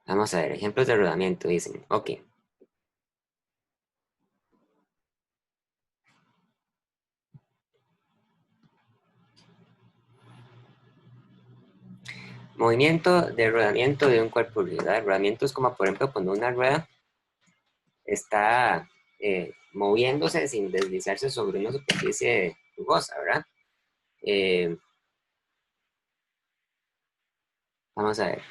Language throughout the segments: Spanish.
Vamos a ver, ejemplos de rodamiento, dicen, ok. Movimiento de rodamiento de un cuerpo rígido, ¿verdad? Rodamiento es como, por ejemplo, cuando una rueda está moviéndose sin deslizarse sobre una superficie rugosa, ¿verdad? Eh, Vamos a ver.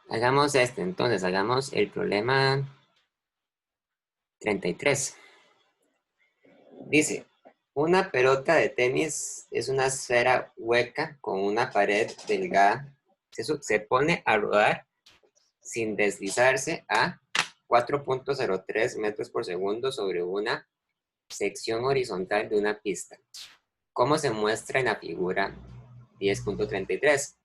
Hagamos este, entonces, hagamos el problema 33. Dice, una pelota de tenis es una esfera hueca con una pared delgada. Se pone a rodar sin deslizarse a 4.03 metros por segundo sobre una sección horizontal de una pista, como se muestra en la figura 10.33.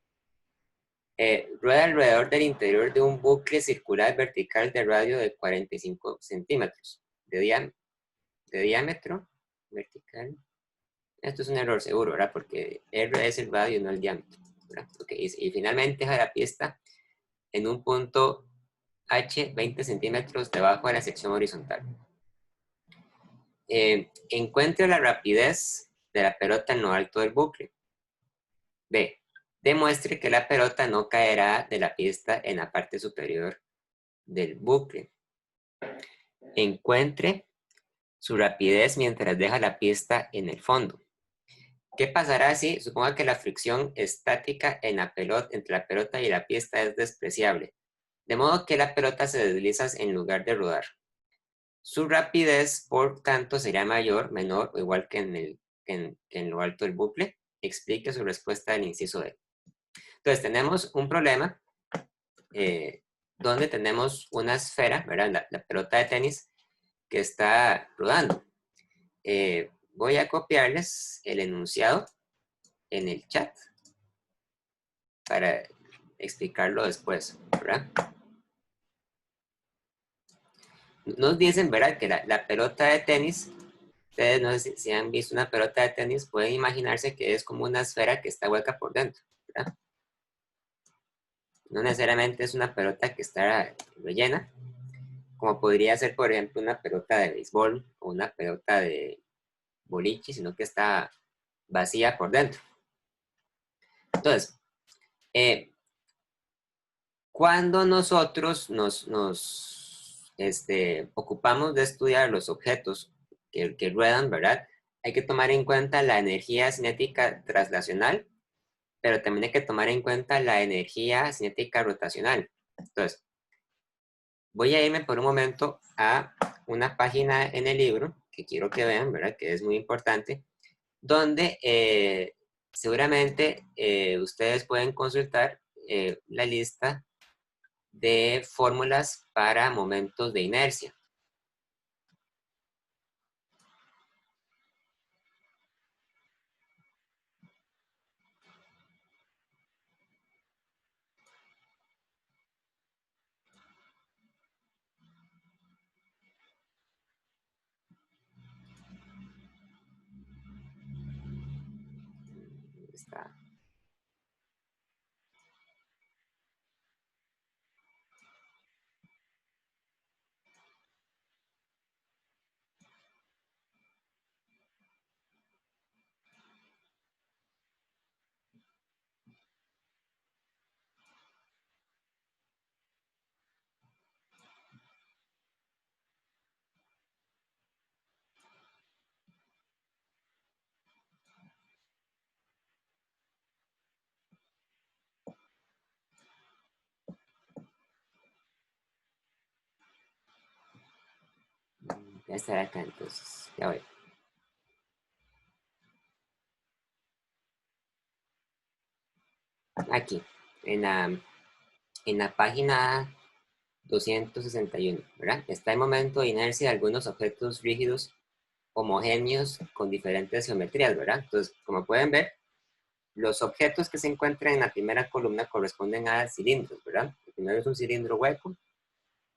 Rueda alrededor del interior de un bucle circular vertical de radio de 45 centímetros de diámetro vertical. Esto es un error seguro, ¿verdad? Porque R es el radio, no el diámetro, ¿verdad? Okay. Y finalmente deja la pista en un punto H 20 centímetros debajo de la sección horizontal. Encuentre la rapidez de la pelota en lo alto del bucle. B. Demuestre que la pelota no caerá de la pista en la parte superior del bucle. Encuentre su rapidez mientras deja la pista en el fondo. ¿Qué pasará si suponga que la fricción estática en la pelota, entre la pelota y la pista es despreciable? De modo que la pelota se desliza en lugar de rodar. Su rapidez, por tanto, sería mayor, menor o igual que en lo alto del bucle. Explique su respuesta del inciso D. Entonces, tenemos un problema donde tenemos una esfera, ¿verdad? La pelota de tenis que está rodando. Voy a copiarles el enunciado en el chat para explicarlo después, ¿verdad? Nos dicen, ¿verdad? Que la pelota de tenis, ustedes no sé si han visto una pelota de tenis, pueden imaginarse que es como una esfera que está hueca por dentro, ¿verdad? No necesariamente es una pelota que está rellena, como podría ser, por ejemplo, una pelota de béisbol o una pelota de boliche, sino que está vacía por dentro. Entonces, cuando nosotros nos ocupamos de estudiar los objetos que ruedan, ¿verdad? Hay que tomar en cuenta la energía cinética traslacional, pero también hay que tomar en cuenta la energía cinética rotacional. Entonces, voy a irme por un momento a una página en el libro que quiero que vean, ¿verdad? Que es muy importante, donde seguramente ustedes pueden consultar la lista de fórmulas para momentos de inercia. Está. Ya estará acá entonces. Ya voy. Aquí, en la página 261, ¿verdad? Está el momento de inercia de algunos objetos rígidos homogéneos con diferentes geometrías, ¿verdad? Entonces, como pueden ver, los objetos que se encuentran en la primera columna corresponden a cilindros, ¿verdad? El primero es un cilindro hueco,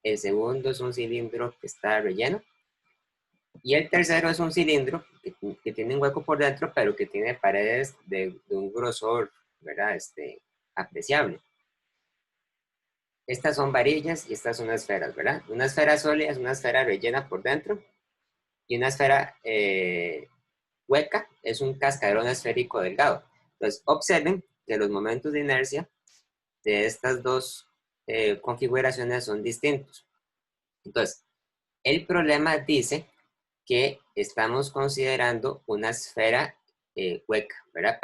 el segundo es un cilindro que está relleno, y el tercero es un cilindro que tiene un hueco por dentro, pero que tiene paredes de un grosor, ¿verdad? Apreciable. Estas son varillas y estas son esferas, ¿verdad? Una esfera sólida es una esfera rellena por dentro, y una esfera hueca es un cascarón esférico delgado. Entonces, observen que los momentos de inercia de estas dos configuraciones son distintos. Entonces, el problema dice que estamos considerando una esfera hueca, ¿verdad?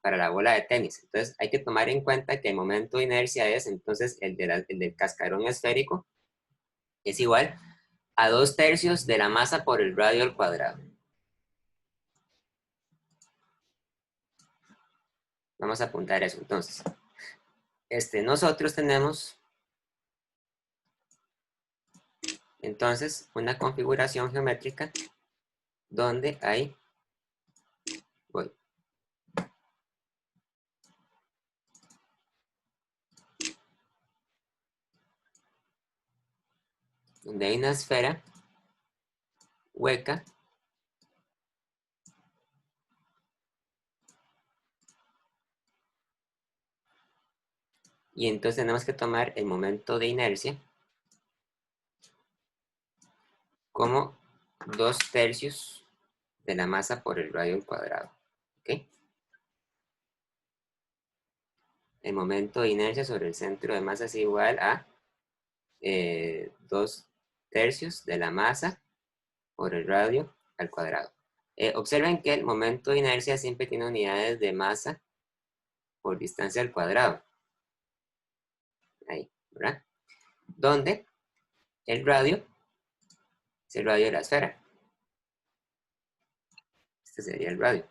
Para la bola de tenis. Entonces, hay que tomar en cuenta que el momento de inercia es, entonces, el del cascarón esférico es igual a 2/3 de la masa por el radio al cuadrado. Vamos a apuntar eso. Entonces, nosotros tenemos, entonces, una configuración geométrica donde hay, voy, donde hay una esfera hueca y entonces tenemos que tomar el momento de inercia como 2/3 de la masa por el radio al cuadrado. ¿Ok? El momento de inercia sobre el centro de masa es igual a 2/3 de la masa por el radio al cuadrado. Observen que el momento de inercia siempre tiene unidades de masa por distancia al cuadrado. Ahí, ¿verdad? Donde el radio es el radio de la esfera. Este sería el radio.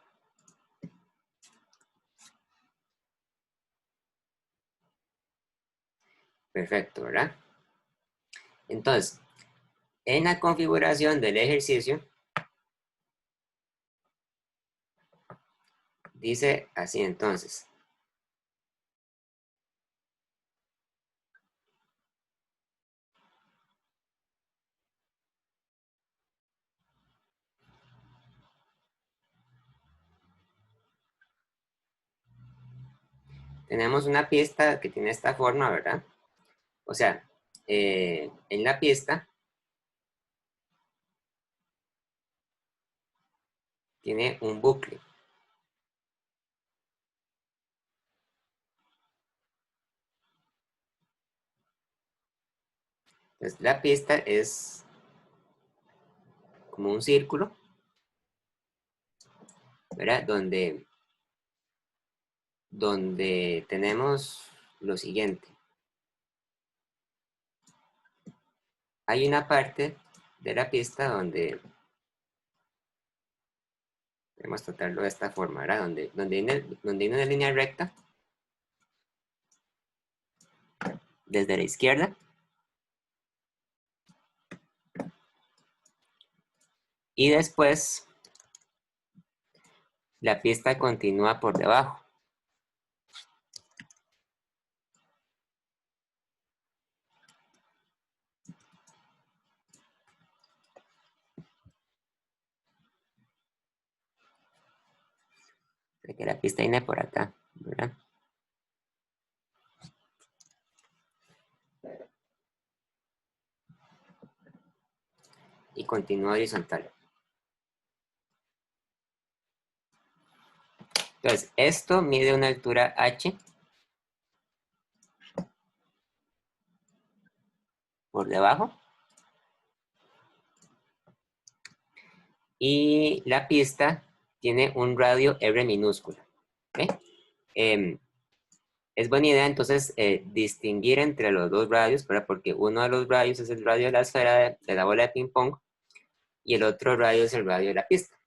Perfecto, ¿verdad? Entonces, en la configuración del ejercicio, dice así entonces. Tenemos una pista que tiene esta forma, ¿verdad? O sea, en la pista tiene un bucle. Entonces, la pista es como un círculo, ¿verdad? Donde tenemos lo siguiente. Hay una parte de la pista donde, podemos tratarlo de esta forma, ¿verdad? Donde hay una línea recta desde la izquierda y después la pista continúa por debajo. De que la pista viene por acá, ¿verdad? Y continúa horizontal. Entonces, esto mide una altura h por debajo. Y la pista tiene un radio R minúsculo. ¿Okay? Es buena idea entonces distinguir entre los dos radios, ¿verdad? Porque uno de los radios es el radio de la esfera de la bola de ping pong y el otro radio es el radio de la pista.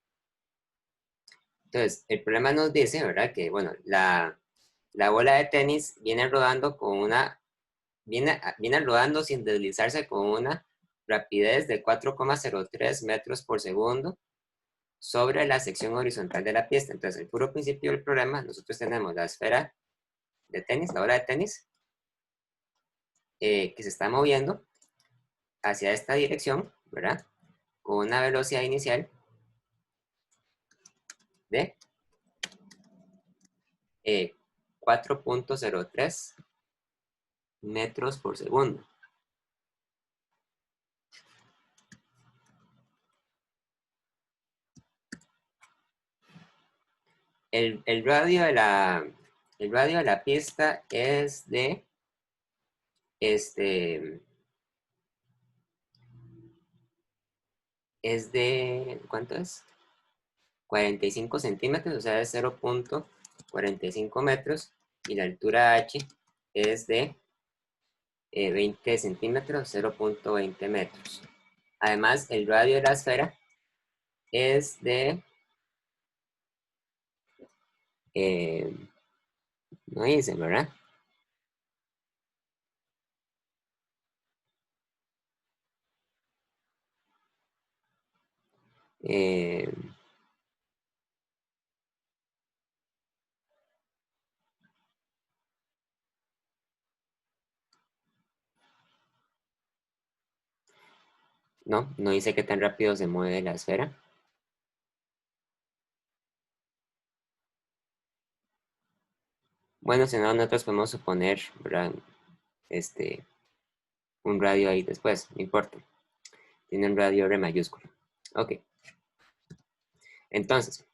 Entonces, el problema nos dice, ¿verdad? Que, bueno, la bola de tenis viene rodando viene rodando sin deslizarse con una rapidez de 4,03 metros por segundo sobre la sección horizontal de la pista. Entonces, el puro principio del problema, nosotros tenemos la esfera de tenis, la bola de tenis, que se está moviendo hacia esta dirección, ¿verdad? Con una velocidad inicial de 4.03 metros por segundo. El radio de la pista es de, ¿cuánto es? 45 centímetros, o sea, es 0.45 metros, y la altura H es de 20 centímetros, 0.20 metros. Además, el radio de la esfera es de, no dice, ¿verdad? Eh, no dice qué tan rápido se mueve la esfera. Bueno, si no, nosotros podemos suponer, ¿verdad? Un radio ahí después, no importa. Tiene un radio R mayúsculo. Ok. Entonces,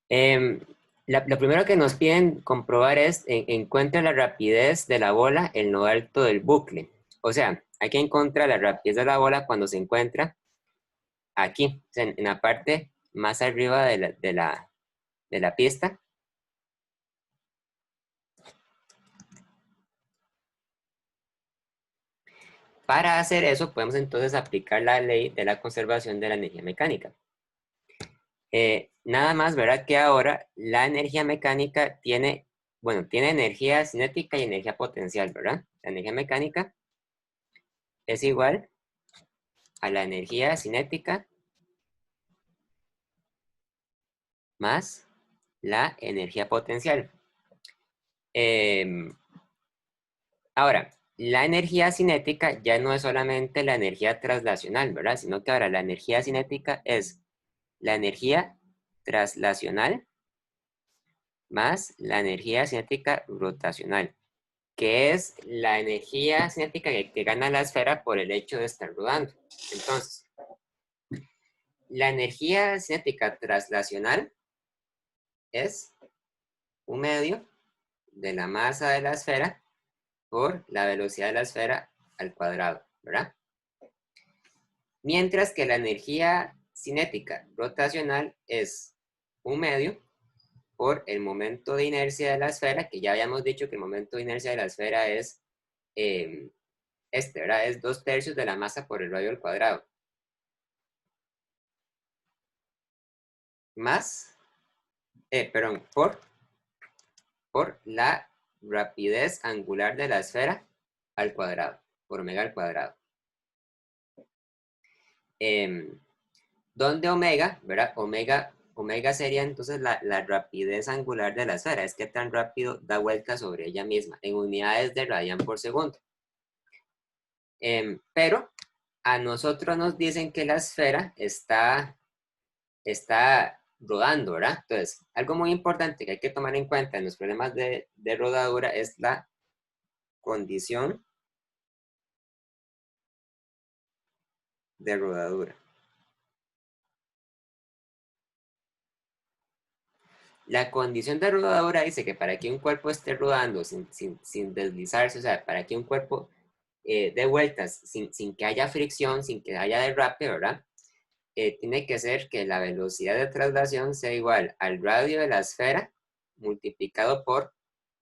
lo primero que nos piden comprobar es encuentra la rapidez de la bola en lo alto del bucle. O sea, hay que encontrar la rapidez de la bola cuando se encuentra aquí, o sea, en la parte más arriba de la pista. Para hacer eso, podemos entonces aplicar la ley de la conservación de la energía mecánica. Nada más, ¿verdad? Que ahora la energía mecánica tiene energía cinética y energía potencial, ¿verdad? La energía mecánica es igual a la energía cinética más la energía potencial. Ahora, la energía cinética ya no es solamente la energía traslacional, ¿verdad? Sino que ahora la energía cinética es la energía traslacional más la energía cinética rotacional, que es la energía cinética que gana la esfera por el hecho de estar rodando. Entonces, la energía cinética traslacional es un medio de la masa de la esfera por la velocidad de la esfera al cuadrado, ¿verdad? Mientras que la energía cinética rotacional es un medio por el momento de inercia de la esfera, que ya habíamos dicho que el momento de inercia de la esfera es ¿verdad? Es 2/3 de la masa por el radio al cuadrado. Más, perdón, por la rapidez angular de la esfera al cuadrado, por omega al cuadrado. Donde omega, ¿verdad? Omega sería entonces la rapidez angular de la esfera, es que tan rápido da vuelta sobre ella misma, en unidades de radian por segundo. Pero a nosotros nos dicen que la esfera está rodando, ¿verdad? Entonces, algo muy importante que hay que tomar en cuenta en los problemas de rodadura es la condición de rodadura. La condición de rodadura dice que para que un cuerpo esté rodando sin deslizarse, o sea, para que un cuerpo dé vueltas sin que haya fricción, sin que haya derrape, ¿verdad? Tiene que ser que la velocidad de traslación sea igual al radio de la esfera multiplicado por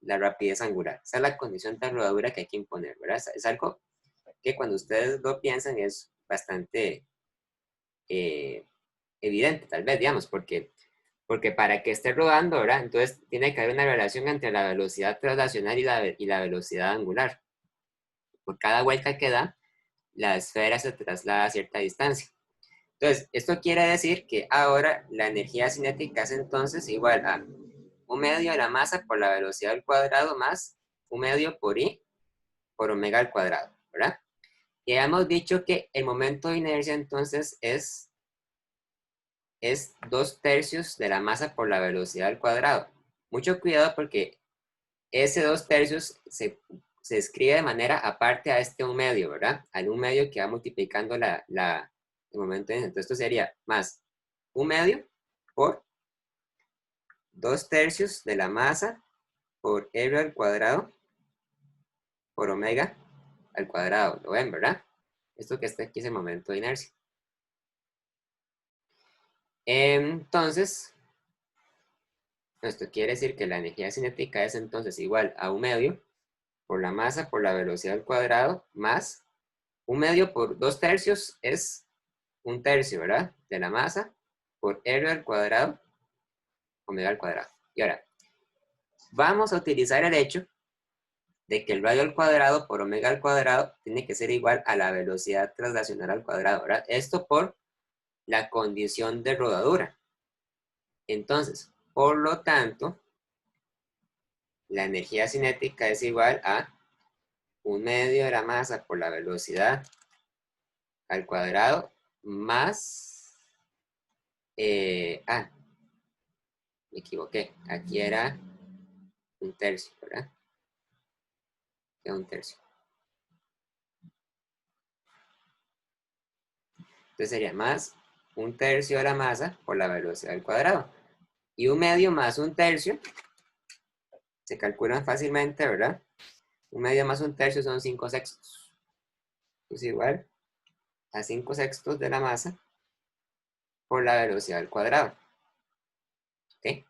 la rapidez angular. Esa es la condición de rodadura que hay que imponer, ¿verdad? Es algo que cuando ustedes lo piensan es bastante evidente, tal vez, digamos, porque para que esté rodando, ¿verdad? Entonces tiene que haber una relación entre la velocidad traslacional y la velocidad angular. Por cada vuelta que da, la esfera se traslada a cierta distancia. Entonces, esto quiere decir que ahora la energía cinética es entonces igual a un medio de la masa por la velocidad al cuadrado más un medio por I por omega al cuadrado, ¿verdad? Y habíamos dicho que el momento de inercia entonces es 2/3 de la masa por la velocidad al cuadrado. Mucho cuidado porque ese 2/3 se escribe de manera aparte a este 1/2, ¿verdad? Al 1/2 que va multiplicando el momento de inercia. Entonces esto sería más 1/2 por 2/3 de la masa por r al cuadrado por omega al cuadrado. ¿Lo ven, verdad? Esto que está aquí es el momento de inercia. Entonces, esto quiere decir que la energía cinética es entonces igual a 1/2 por la masa por la velocidad al cuadrado más 1/2 por 2/3 es 1/3, ¿verdad? De la masa por r al cuadrado omega al cuadrado. Y ahora, vamos a utilizar el hecho de que el radio al cuadrado por omega al cuadrado tiene que ser igual a la velocidad traslacional al cuadrado, ¿verdad? Esto por la condición de rodadura. Entonces, por lo tanto, la energía cinética es igual a 1/2 de la masa por la velocidad al cuadrado más... me equivoqué. Aquí era 1/3, ¿verdad? Era 1/3. Entonces sería más 1/3 de la masa por la velocidad al cuadrado. Y 1/2 más 1/3 se calculan fácilmente, ¿verdad? 1/2 más 1/3 son 5/6. Es igual a 5/6 de la masa por la velocidad al cuadrado. ¿Ok?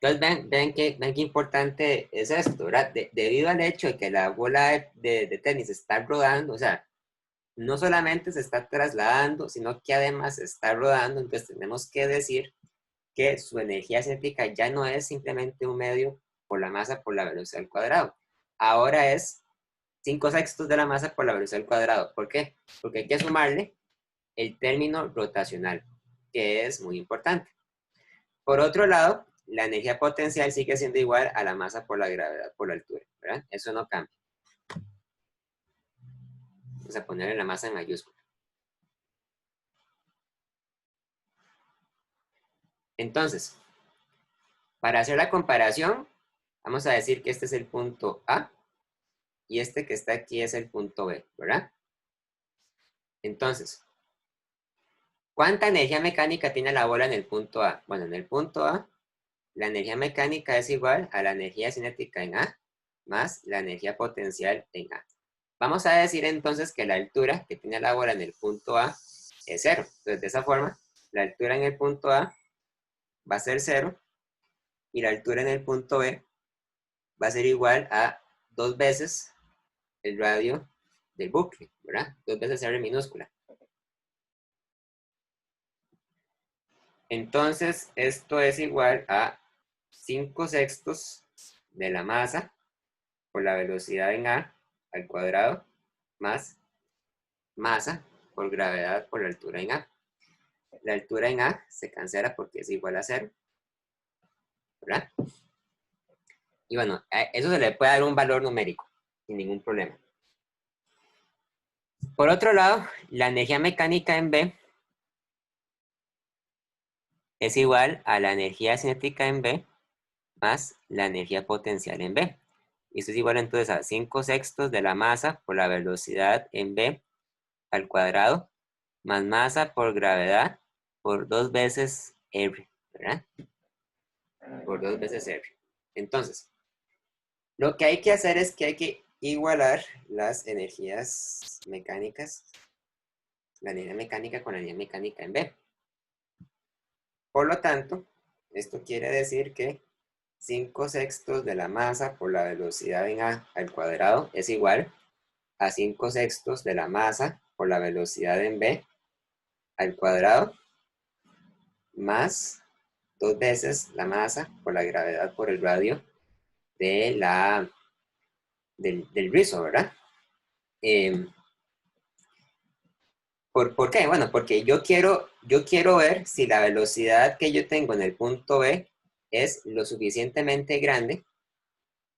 Entonces ven qué importante es esto, ¿verdad? Debido al hecho de que la bola de tenis está rodando, o sea, no solamente se está trasladando, sino que además se está rodando, entonces tenemos que decir que su energía cinética ya no es simplemente 1/2 por la masa por la velocidad al cuadrado. Ahora es 5/6 de la masa por la velocidad al cuadrado. ¿Por qué? Porque hay que sumarle el término rotacional, que es muy importante. Por otro lado, la energía potencial sigue siendo igual a la masa por la gravedad por la altura, ¿verdad? Eso no cambia. Vamos a ponerle la masa en mayúscula. Entonces, para hacer la comparación, vamos a decir que este es el punto A y este que está aquí es el punto B, ¿verdad? Entonces, ¿cuánta energía mecánica tiene la bola en el punto A? Bueno, en el punto A, la energía mecánica es igual a la energía cinética en A más la energía potencial en A. Vamos a decir entonces que la altura que tiene la bola en el punto A es 0. Entonces, de esa forma, la altura en el punto A va a ser 0 y la altura en el punto B va a ser igual a 2 veces el radio del bucle, ¿verdad? 2 veces R minúscula. Entonces, esto es igual a 5/6 de la masa por la velocidad en A al cuadrado más masa por gravedad por la altura en A. La altura en A se cancela porque es igual a 0, ¿verdad? Y bueno, a eso se le puede dar un valor numérico sin ningún problema. Por otro lado, la energía mecánica en B es igual a la energía cinética en B más la energía potencial en B. Y esto es igual entonces a 5/6 de la masa por la velocidad en B al cuadrado más masa por gravedad por 2 veces R, ¿verdad? Por 2 veces R. Entonces, lo que hay que hacer es que hay que igualar las energías mecánicas, la energía mecánica con la energía mecánica en B. Por lo tanto, esto quiere decir que 5/6 de la masa por la velocidad en A al cuadrado es igual a 5/6 de la masa por la velocidad en B al cuadrado más 2 veces la masa por la gravedad por el radio de del rizo, ¿verdad? ¿Por qué? Bueno, porque yo quiero ver si la velocidad que yo tengo en el punto B es lo suficientemente grande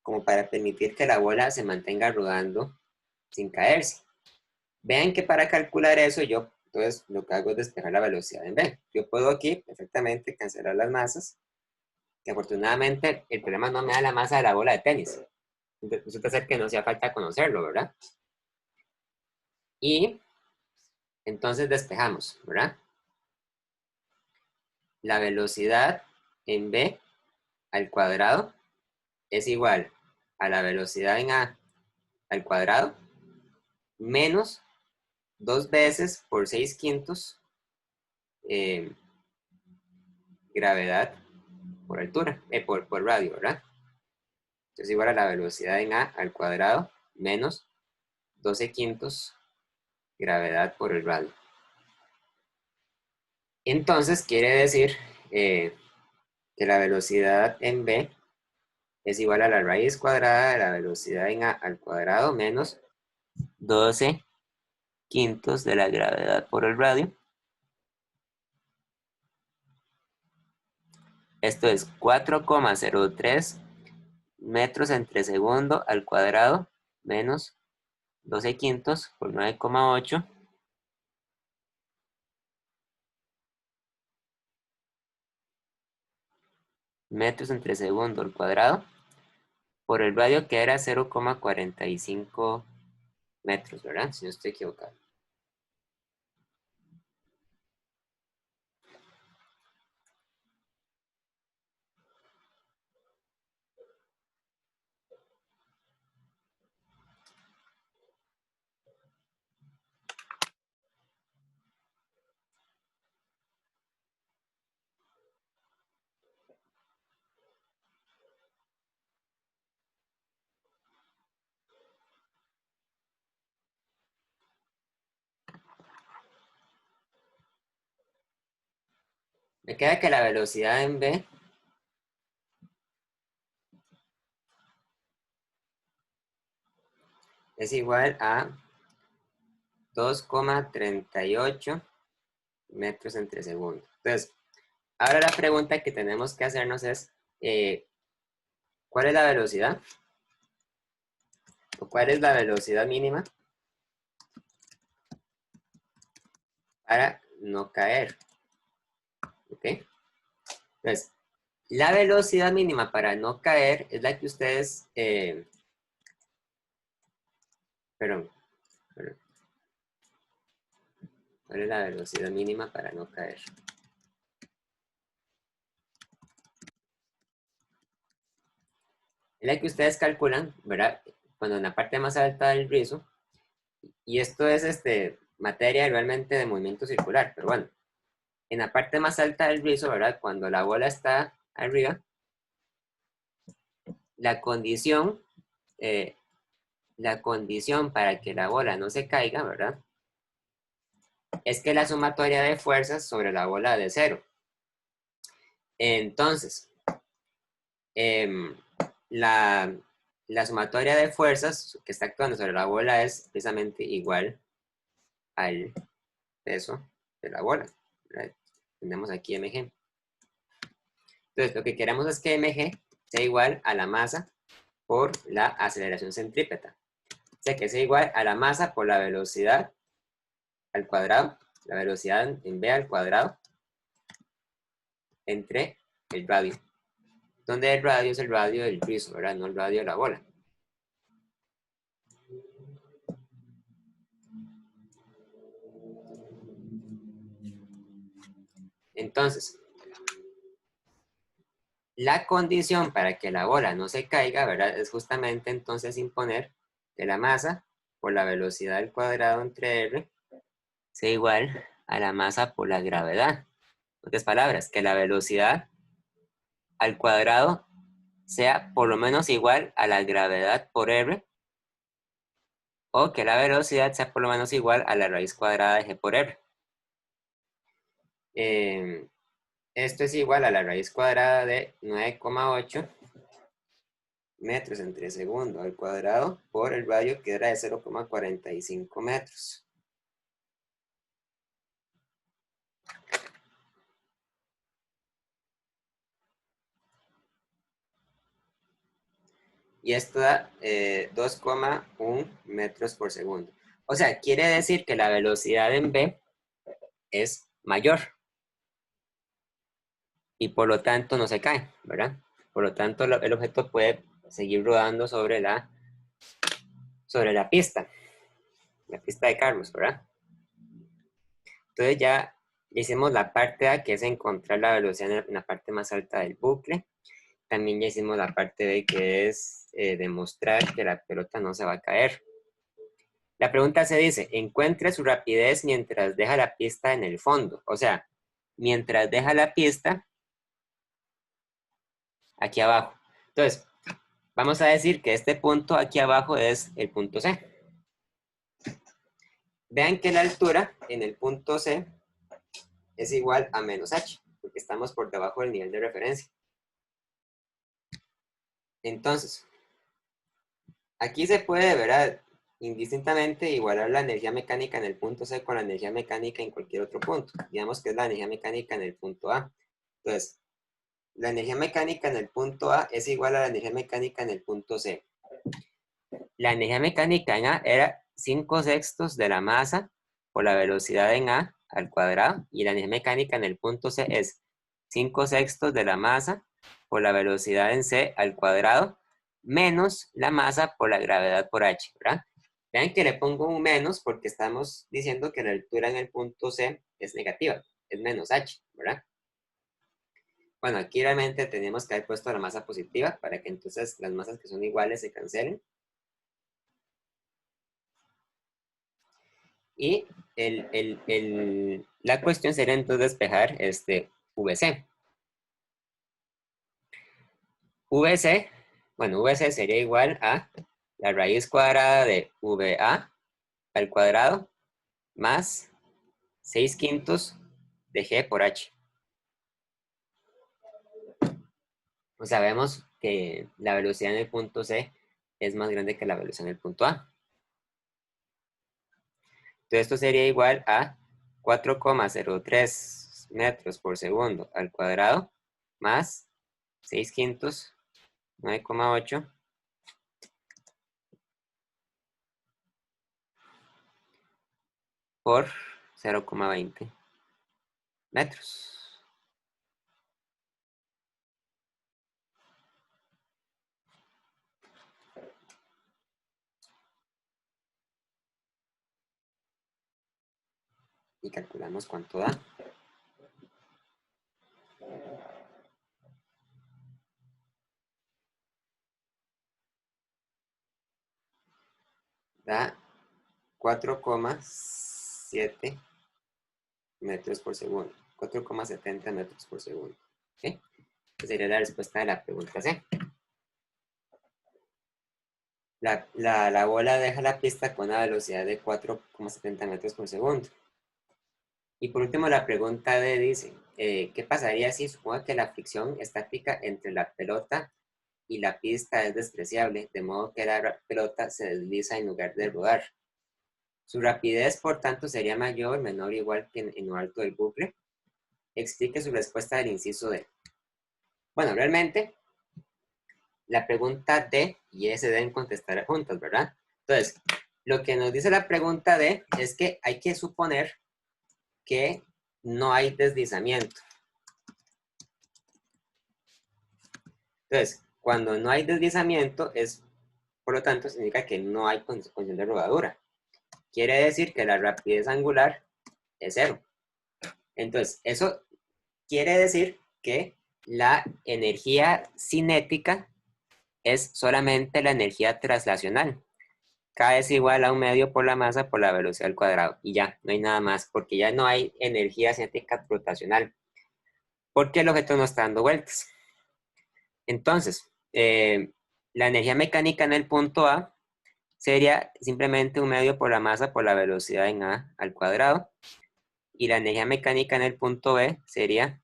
como para permitir que la bola se mantenga rodando sin caerse. Vean que para calcular eso yo, entonces, lo que hago es despejar la velocidad en v. Yo puedo aquí perfectamente cancelar las masas, que afortunadamente el problema no me da la masa de la bola de tenis. Resulta ser que no hacía falta conocerlo, ¿verdad? Y entonces despejamos, ¿verdad? La velocidad en v al cuadrado es igual a la velocidad en a al cuadrado menos 2 veces por 6 quintos eh, gravedad por altura, por radio, ¿verdad? Entonces igual a la velocidad en a al cuadrado menos 12 quintos gravedad por el radio. Entonces quiere decir que la velocidad en v es igual a la raíz cuadrada de la velocidad en a al cuadrado menos 12 quintos de la gravedad por el radio. Esto es 4,03 metros entre segundo al cuadrado menos 12 quintos por 9,8 metros entre segundo al cuadrado por el radio que era 0,45 metros, ¿verdad? Si no estoy equivocado. Me queda que la velocidad en v es igual a 2,38 metros entre segundo. Entonces, ahora la pregunta que tenemos que hacernos es, ¿cuál es la velocidad? ¿O cuál es la velocidad mínima para no caer? ¿Ok? Entonces, la velocidad mínima para no caer es la que ustedes, perdón, ¿cuál es la velocidad mínima para no caer? Es la que ustedes calculan, ¿verdad? Cuando en la parte más alta del rizo, y esto es materia realmente de movimiento circular, pero bueno, en la parte más alta del rizo, ¿verdad? Cuando la bola está arriba, la condición, eh, la condición para que la bola no se caiga, ¿verdad? Es que la sumatoria de fuerzas sobre la bola de cero. Entonces, em, la, la sumatoria de fuerzas que está actuando sobre la bola es precisamente igual al peso de la bola, ¿verdad? Tenemos aquí mg. Entonces, lo que queremos es que mg sea igual a la masa por la aceleración centrípeta. O sea, que sea igual a la masa por la velocidad al cuadrado, la velocidad en v al cuadrado, entre el radio. Donde el radio es el radio del rizo, ¿verdad? No el radio de la bola. Entonces, la condición para que la bola no se caiga, ¿verdad? Es justamente entonces imponer que la masa por la velocidad al cuadrado entre r sea igual a la masa por la gravedad. En otras palabras, que la velocidad al cuadrado sea por lo menos igual a la gravedad por r, o que la velocidad sea por lo menos igual a la raíz cuadrada de g por r. Esto es igual a la raíz cuadrada de 9,8 metros entre segundo al cuadrado por el radio que era de 0,45 metros. Y esto da 2,1 metros por segundo. O sea, quiere decir que la velocidad en B es mayor y por lo tanto no se cae, ¿verdad? Por lo tanto, el objeto puede seguir rodando sobre la pista de Carlos, ¿verdad? Entonces ya hicimos la parte A, que es encontrar la velocidad en la parte más alta del bucle. También ya hicimos la parte B, que es demostrar que la pelota no se va a caer. La pregunta se dice, encuentre su rapidez mientras deja la pista en el fondo. O sea, mientras deja la pista aquí abajo. Entonces, vamos a decir que este punto aquí abajo es el punto C. Vean que la altura en el punto C es igual a menos h, porque estamos por debajo del nivel de referencia. Entonces, aquí se puede, ¿verdad? Indistintamente igualar la energía mecánica en el punto C con la energía mecánica en cualquier otro punto. Digamos que es la energía mecánica en el punto A. Entonces, la energía mecánica en el punto A es igual a la energía mecánica en el punto C. La energía mecánica en A era 5/6 de la masa por la velocidad en A al cuadrado, y la energía mecánica en el punto C es 5/6 de la masa por la velocidad en C al cuadrado, menos la masa por la gravedad por h, ¿verdad? Vean que le pongo un menos porque estamos diciendo que la altura en el punto C es negativa, es menos h, ¿verdad? Bueno, aquí realmente tenemos que haber puesto la masa positiva para que entonces las masas que son iguales se cancelen. Y la cuestión sería entonces despejar este VC. VC, bueno, VC sería igual a la raíz cuadrada de VA al cuadrado más 6/5 de G por H. O sea, vemos que la velocidad en el punto C es más grande que la velocidad en el punto A. Entonces esto sería igual a 4,03 metros por segundo al cuadrado más 6/5, 9,8 por 0,20 metros. Y calculamos cuánto da. Da 4,7 metros por segundo. 4,70 metros por segundo. ¿Okay? Esa sería la respuesta de la pregunta C. La bola deja la pista con una velocidad de 4,70 metros por segundo. Y por último, la pregunta D dice, ¿qué pasaría si suponga que la fricción estática entre la pelota y la pista es despreciable, de modo que la pelota se desliza en lugar de rodar? Su rapidez, por tanto, sería mayor, menor o igual que en lo alto del bucle. Explique su respuesta del inciso D. Bueno, realmente, la pregunta D y S deben contestar juntas, ¿verdad? Entonces, lo que nos dice la pregunta D es que hay que suponer que no hay deslizamiento. Entonces, cuando no hay deslizamiento, por lo tanto, significa que no hay condición de rodadura. Quiere decir que la rapidez angular es 0. Entonces, eso quiere decir que la energía cinética es solamente la energía traslacional. K es igual a 1/2 por la masa por la velocidad al cuadrado. Y ya, no hay nada más, porque ya no hay energía cinética rotacional. Porque el objeto no está dando vueltas. Entonces, la energía mecánica en el punto A sería simplemente 1/2 por la masa por la velocidad en A al cuadrado. Y la energía mecánica en el punto B sería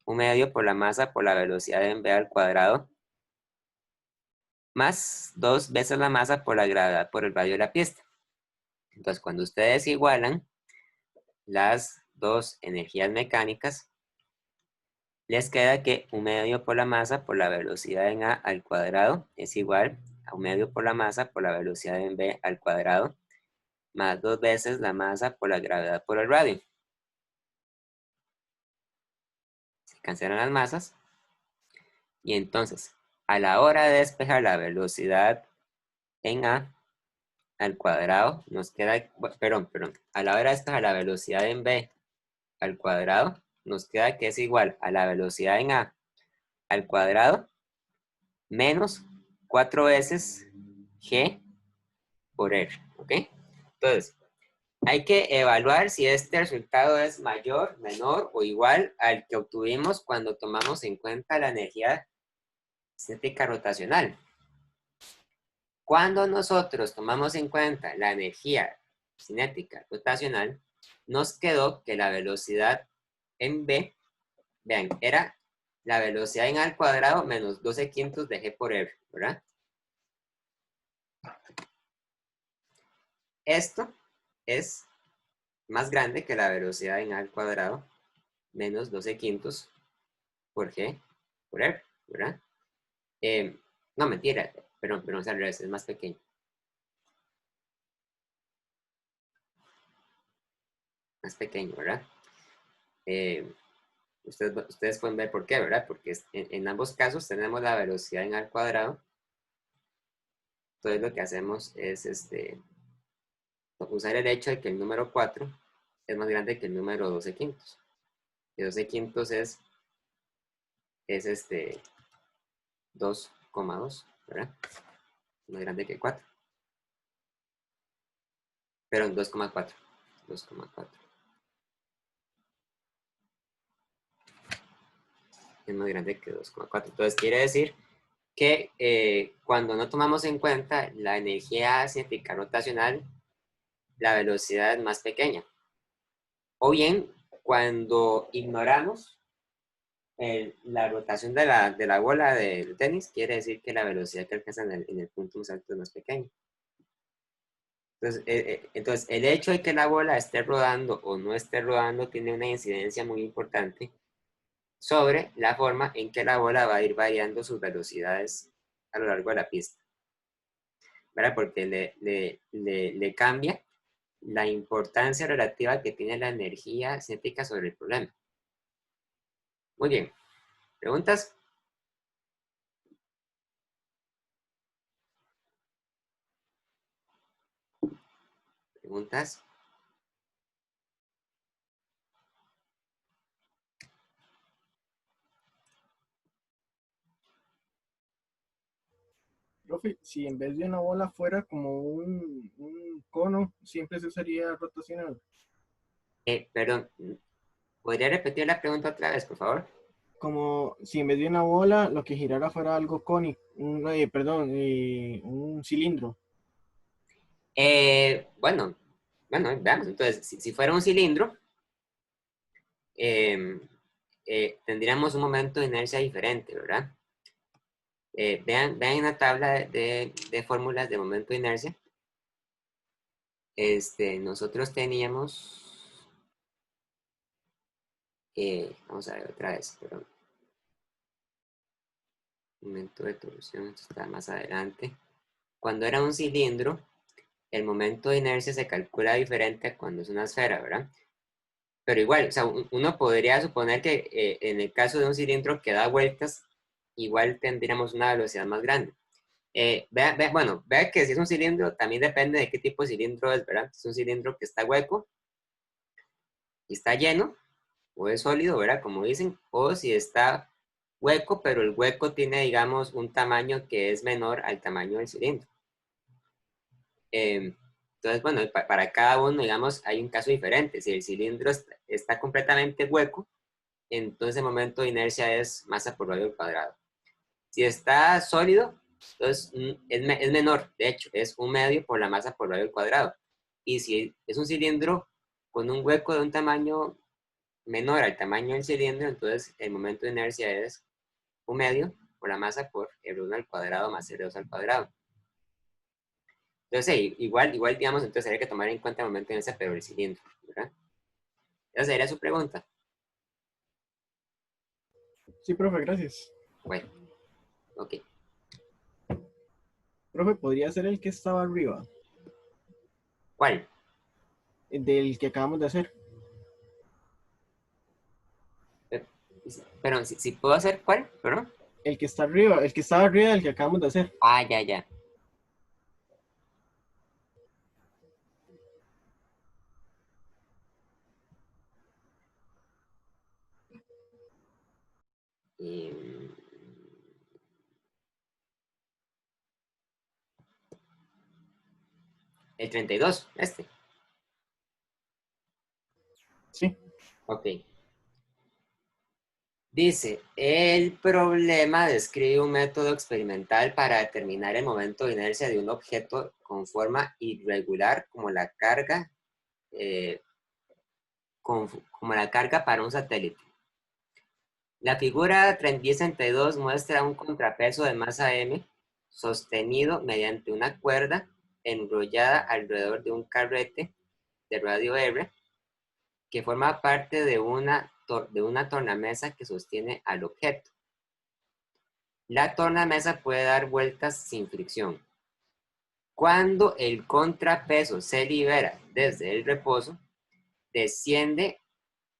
1/2 por la masa por la velocidad en B al cuadrado, más 2 veces la masa por la gravedad por el radio de la pista. Entonces, cuando ustedes igualan las dos energías mecánicas, les queda que 1/2 por la masa por la velocidad en A al cuadrado es igual a 1/2 por la masa por la velocidad en B al cuadrado, más 2 veces la masa por la gravedad por el radio. Se cancelan las masas. Y entonces, a la hora de despejar la velocidad en A al cuadrado, nos queda, perdón, a la hora de despejar la velocidad en B al cuadrado, nos queda que es igual a la velocidad en A al cuadrado menos 4 veces G por R, ¿ok? Entonces, hay que evaluar si este resultado es mayor, menor o igual al que obtuvimos cuando tomamos en cuenta la energía cinética rotacional. Cuando nosotros tomamos en cuenta la energía cinética rotacional, nos quedó que la velocidad en B, vean, era la velocidad en A al cuadrado menos 12 quintos de G por R, ¿verdad? Esto es más grande que la velocidad en A al cuadrado menos 12 quintos por G por R, ¿verdad? No, mentira, perdón, es al revés, es más pequeño. Más pequeño, ¿verdad? Ustedes pueden ver por qué, ¿verdad? Porque en ambos casos tenemos la velocidad en al cuadrado. Entonces lo que hacemos es usar el hecho de que el número 4 es más grande que el número 12 quintos. Y 12 quintos es 2,2, ¿verdad? Más grande que 4. Pero 2,4. 2,4. Es más grande que 2,4. Entonces quiere decir que cuando no tomamos en cuenta la energía cinética rotacional, la velocidad es más pequeña. O bien, cuando ignoramos la rotación de la bola del tenis, quiere decir que la velocidad que alcanza en el punto más alto es más pequeña. Entonces, el hecho de que la bola esté rodando o no esté rodando tiene una incidencia muy importante sobre la forma en que la bola va a ir variando sus velocidades a lo largo de la pista, ¿verdad? Porque le cambia la importancia relativa que tiene la energía cinética sobre el problema. Muy bien. ¿Preguntas? ¿Preguntas? Profe, si en vez de una bola fuera como un cono, siempre se usaría rotacional. Perdón, ¿podría repetir la pregunta otra vez, por favor? Como si en vez de una bola lo que girara fuera algo cónico, un cilindro. Bueno, veamos. Entonces, si fuera un cilindro, eh, tendríamos un momento de inercia diferente, ¿verdad? Vean en la tabla de fórmulas de momento de inercia. Nosotros teníamos, vamos a ver otra vez, perdón. Momento de torsión, esto está más adelante. Cuando era un cilindro, el momento de inercia se calcula diferente a cuando es una esfera, ¿verdad? Pero igual, o sea, uno podría suponer que en el caso de un cilindro que da vueltas, igual tendríamos una velocidad más grande. Vea que si es un cilindro, también depende de qué tipo de cilindro es, ¿verdad? Si es un cilindro que está hueco y está lleno, o es sólido, ¿verdad? Como dicen, o si está hueco, pero el hueco tiene, digamos, un tamaño que es menor al tamaño del cilindro. Entonces, bueno, para cada uno, digamos, hay un caso diferente. Si el cilindro está completamente hueco, entonces el momento de inercia es masa por radio al cuadrado. Si está sólido, entonces es menor, de hecho, es 1/2 por la masa por radio al cuadrado. Y si es un cilindro con un hueco de un tamaño menor al tamaño del cilindro, entonces el momento de inercia es 1/2 por la masa por R1 al cuadrado más R2 al cuadrado. Entonces, igual, digamos, entonces hay que tomar en cuenta el momento de inercia, pero el cilindro, ¿verdad? Esa sería su pregunta. Sí, profe, gracias. Bueno, ok. Profe, podría ser el que estaba arriba. ¿Cuál? del que acabamos de hacer. Pero si puedo hacer cuál, ¿perdón? El que está arriba, el que estaba arriba del que acabamos de hacer. Ah, ya, ya. Y, el 32, este. Sí, Ok. Dice, el problema describe un método experimental para determinar el momento de inercia de un objeto con forma irregular eh, como la carga para un satélite. La figura 1032 muestra un contrapeso de masa m sostenido mediante una cuerda enrollada alrededor de un carrete de radio R que forma parte de una tornamesa que sostiene al objeto. La tornamesa puede dar vueltas sin fricción. Cuando el contrapeso se libera desde el reposo, desciende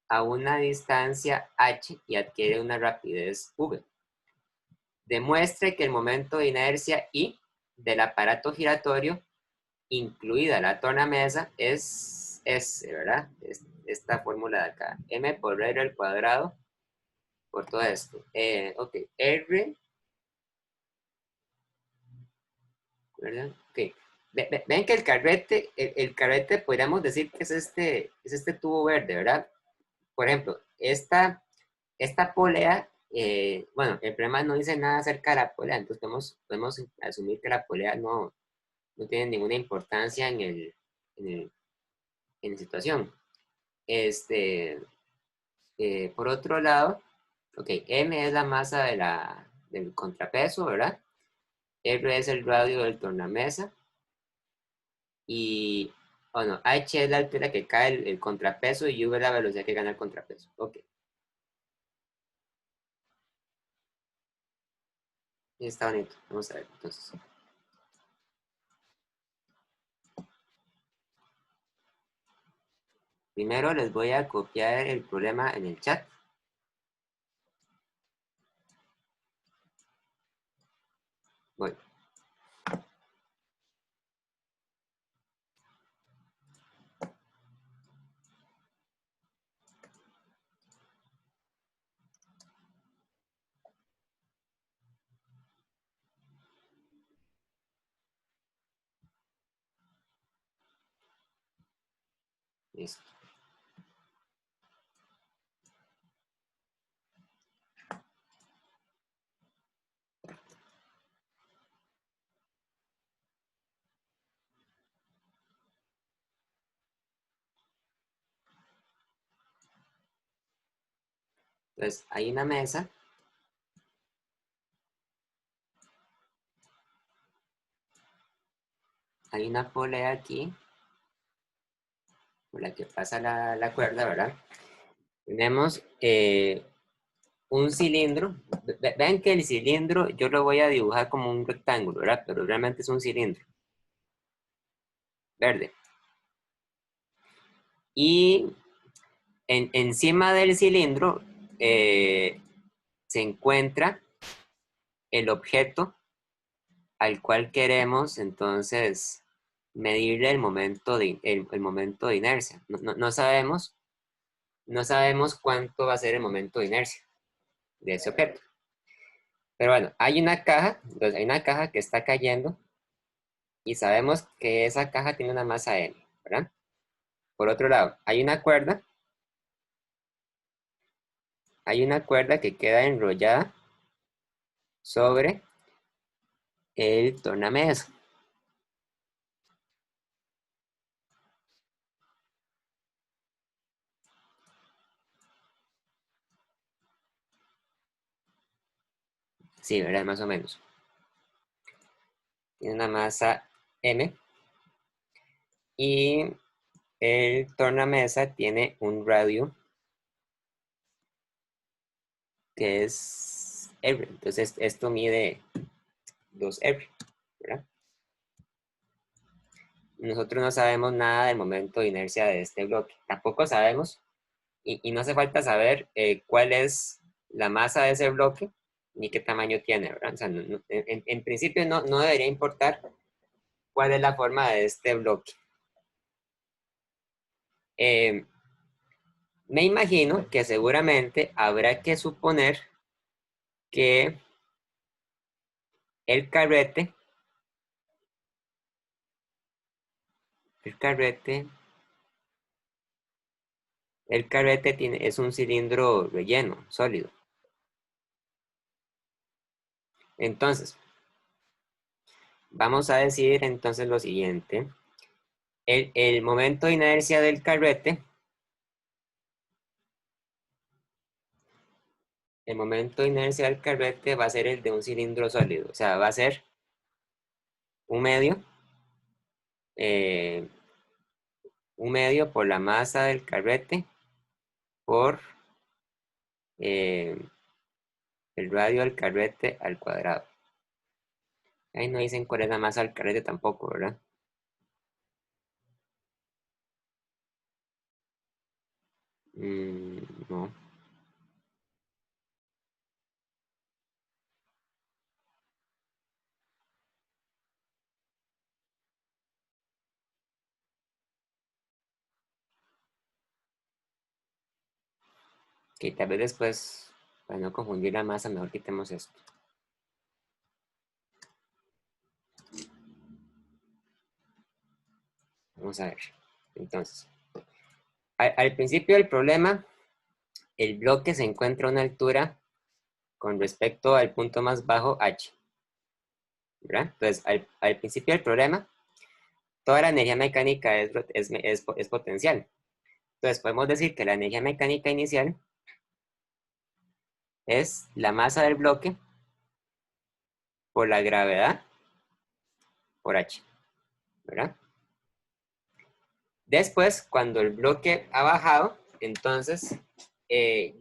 a una distancia h y adquiere una rapidez v. Demuestre que el momento de inercia I del aparato giratorio, incluida la tornamesa, es S, ¿verdad? Esta fórmula de acá. M por R al cuadrado por todo esto. Ok, R, ¿verdad? Ok. Ven que el carrete podríamos decir que es este tubo verde, ¿verdad? Por ejemplo, esta polea, bueno, el problema no dice nada acerca de la polea, entonces podemos asumir que la polea no tiene ninguna importancia en, el, en la situación. Este, por otro lado, ok, M es la masa del contrapeso, ¿verdad? R es el radio del tornamesa y, bueno, H es la altura que cae el contrapeso y V es la velocidad que gana el contrapeso. Ok, está bonito. Vamos a ver, entonces. Primero les voy a copiar el problema en el chat. Voy. Listo. Entonces, hay una mesa. Hay una polea aquí, por la que pasa la cuerda, ¿verdad? Tenemos un cilindro. Vean que el cilindro yo lo voy a dibujar como un rectángulo, ¿verdad? Pero realmente es un cilindro verde. Y encima del cilindro se encuentra el objeto al cual queremos entonces medirle el momento de inercia. No sabemos cuánto va a ser el momento de inercia de ese objeto. Pero bueno, hay una caja que está cayendo y sabemos que esa caja tiene una masa m, ¿verdad? Por otro lado, hay una cuerda que queda enrollada sobre el tornamesa. Sí, ¿verdad? Más o menos. Tiene una masa m y el tornamesa tiene un radio que es R. Entonces, esto mide 2R, ¿verdad? nosotros no sabemos nada del momento de inercia de este bloque. Tampoco sabemos, y no hace falta saber cuál es la masa de ese bloque, ni qué tamaño tiene, ¿verdad? O sea, en principio no debería importar cuál es la forma de este bloque. Eh, Me imagino que seguramente habrá que suponer que el carrete, el carrete, el carrete es un cilindro relleno, sólido. Entonces, vamos a decir entonces lo siguiente. El momento de inercia del carrete, el momento de inercia del carrete va a ser el de un cilindro sólido. O sea, va a ser un medio, eh, un medio por la masa del carrete por eh, el radio del carrete al cuadrado. Ahí no dicen cuál es la masa del carrete tampoco, ¿verdad? No. Que tal vez después, para no confundir la masa, mejor quitemos esto. Vamos a ver. Entonces, al principio del problema, el bloque se encuentra a una altura con respecto al punto más bajo H, ¿verdad? Entonces, al principio del problema, toda la energía mecánica es potencial. Entonces, podemos decir que la energía mecánica inicial es la masa del bloque por la gravedad por H, ¿verdad? Después, cuando el bloque ha bajado, entonces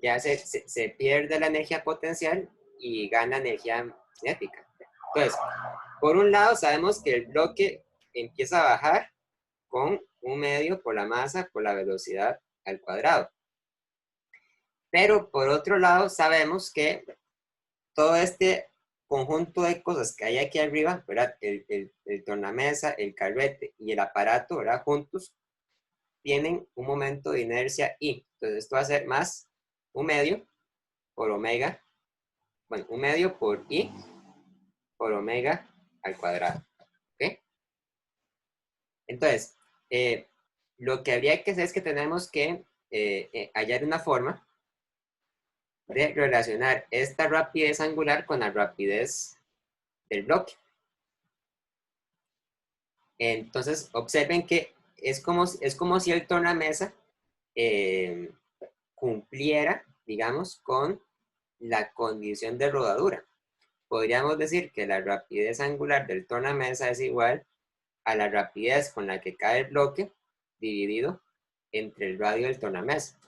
ya se pierde la energía potencial y gana energía cinética. Entonces, por un lado sabemos que el bloque empieza a bajar con un medio por la masa por la velocidad al cuadrado. Pero por otro lado sabemos que todo este conjunto de cosas que hay aquí arriba, ¿verdad? El tornamesa, el carrete y el aparato, ¿verdad? Juntos tienen un momento de inercia I. Entonces esto va a ser más un medio por omega, bueno, un medio por I por omega al cuadrado. ¿Ok? Entonces, lo que habría que hacer es que tenemos que hallar una forma de relacionar esta rapidez angular con la rapidez del bloque. Entonces, observen que es como si el tornamesa eh, cumpliera, digamos, con la condición de rodadura. Podríamos decir que la rapidez angular del tornamesa es igual a la rapidez con la que cae el bloque dividido entre el radio del tornamesa.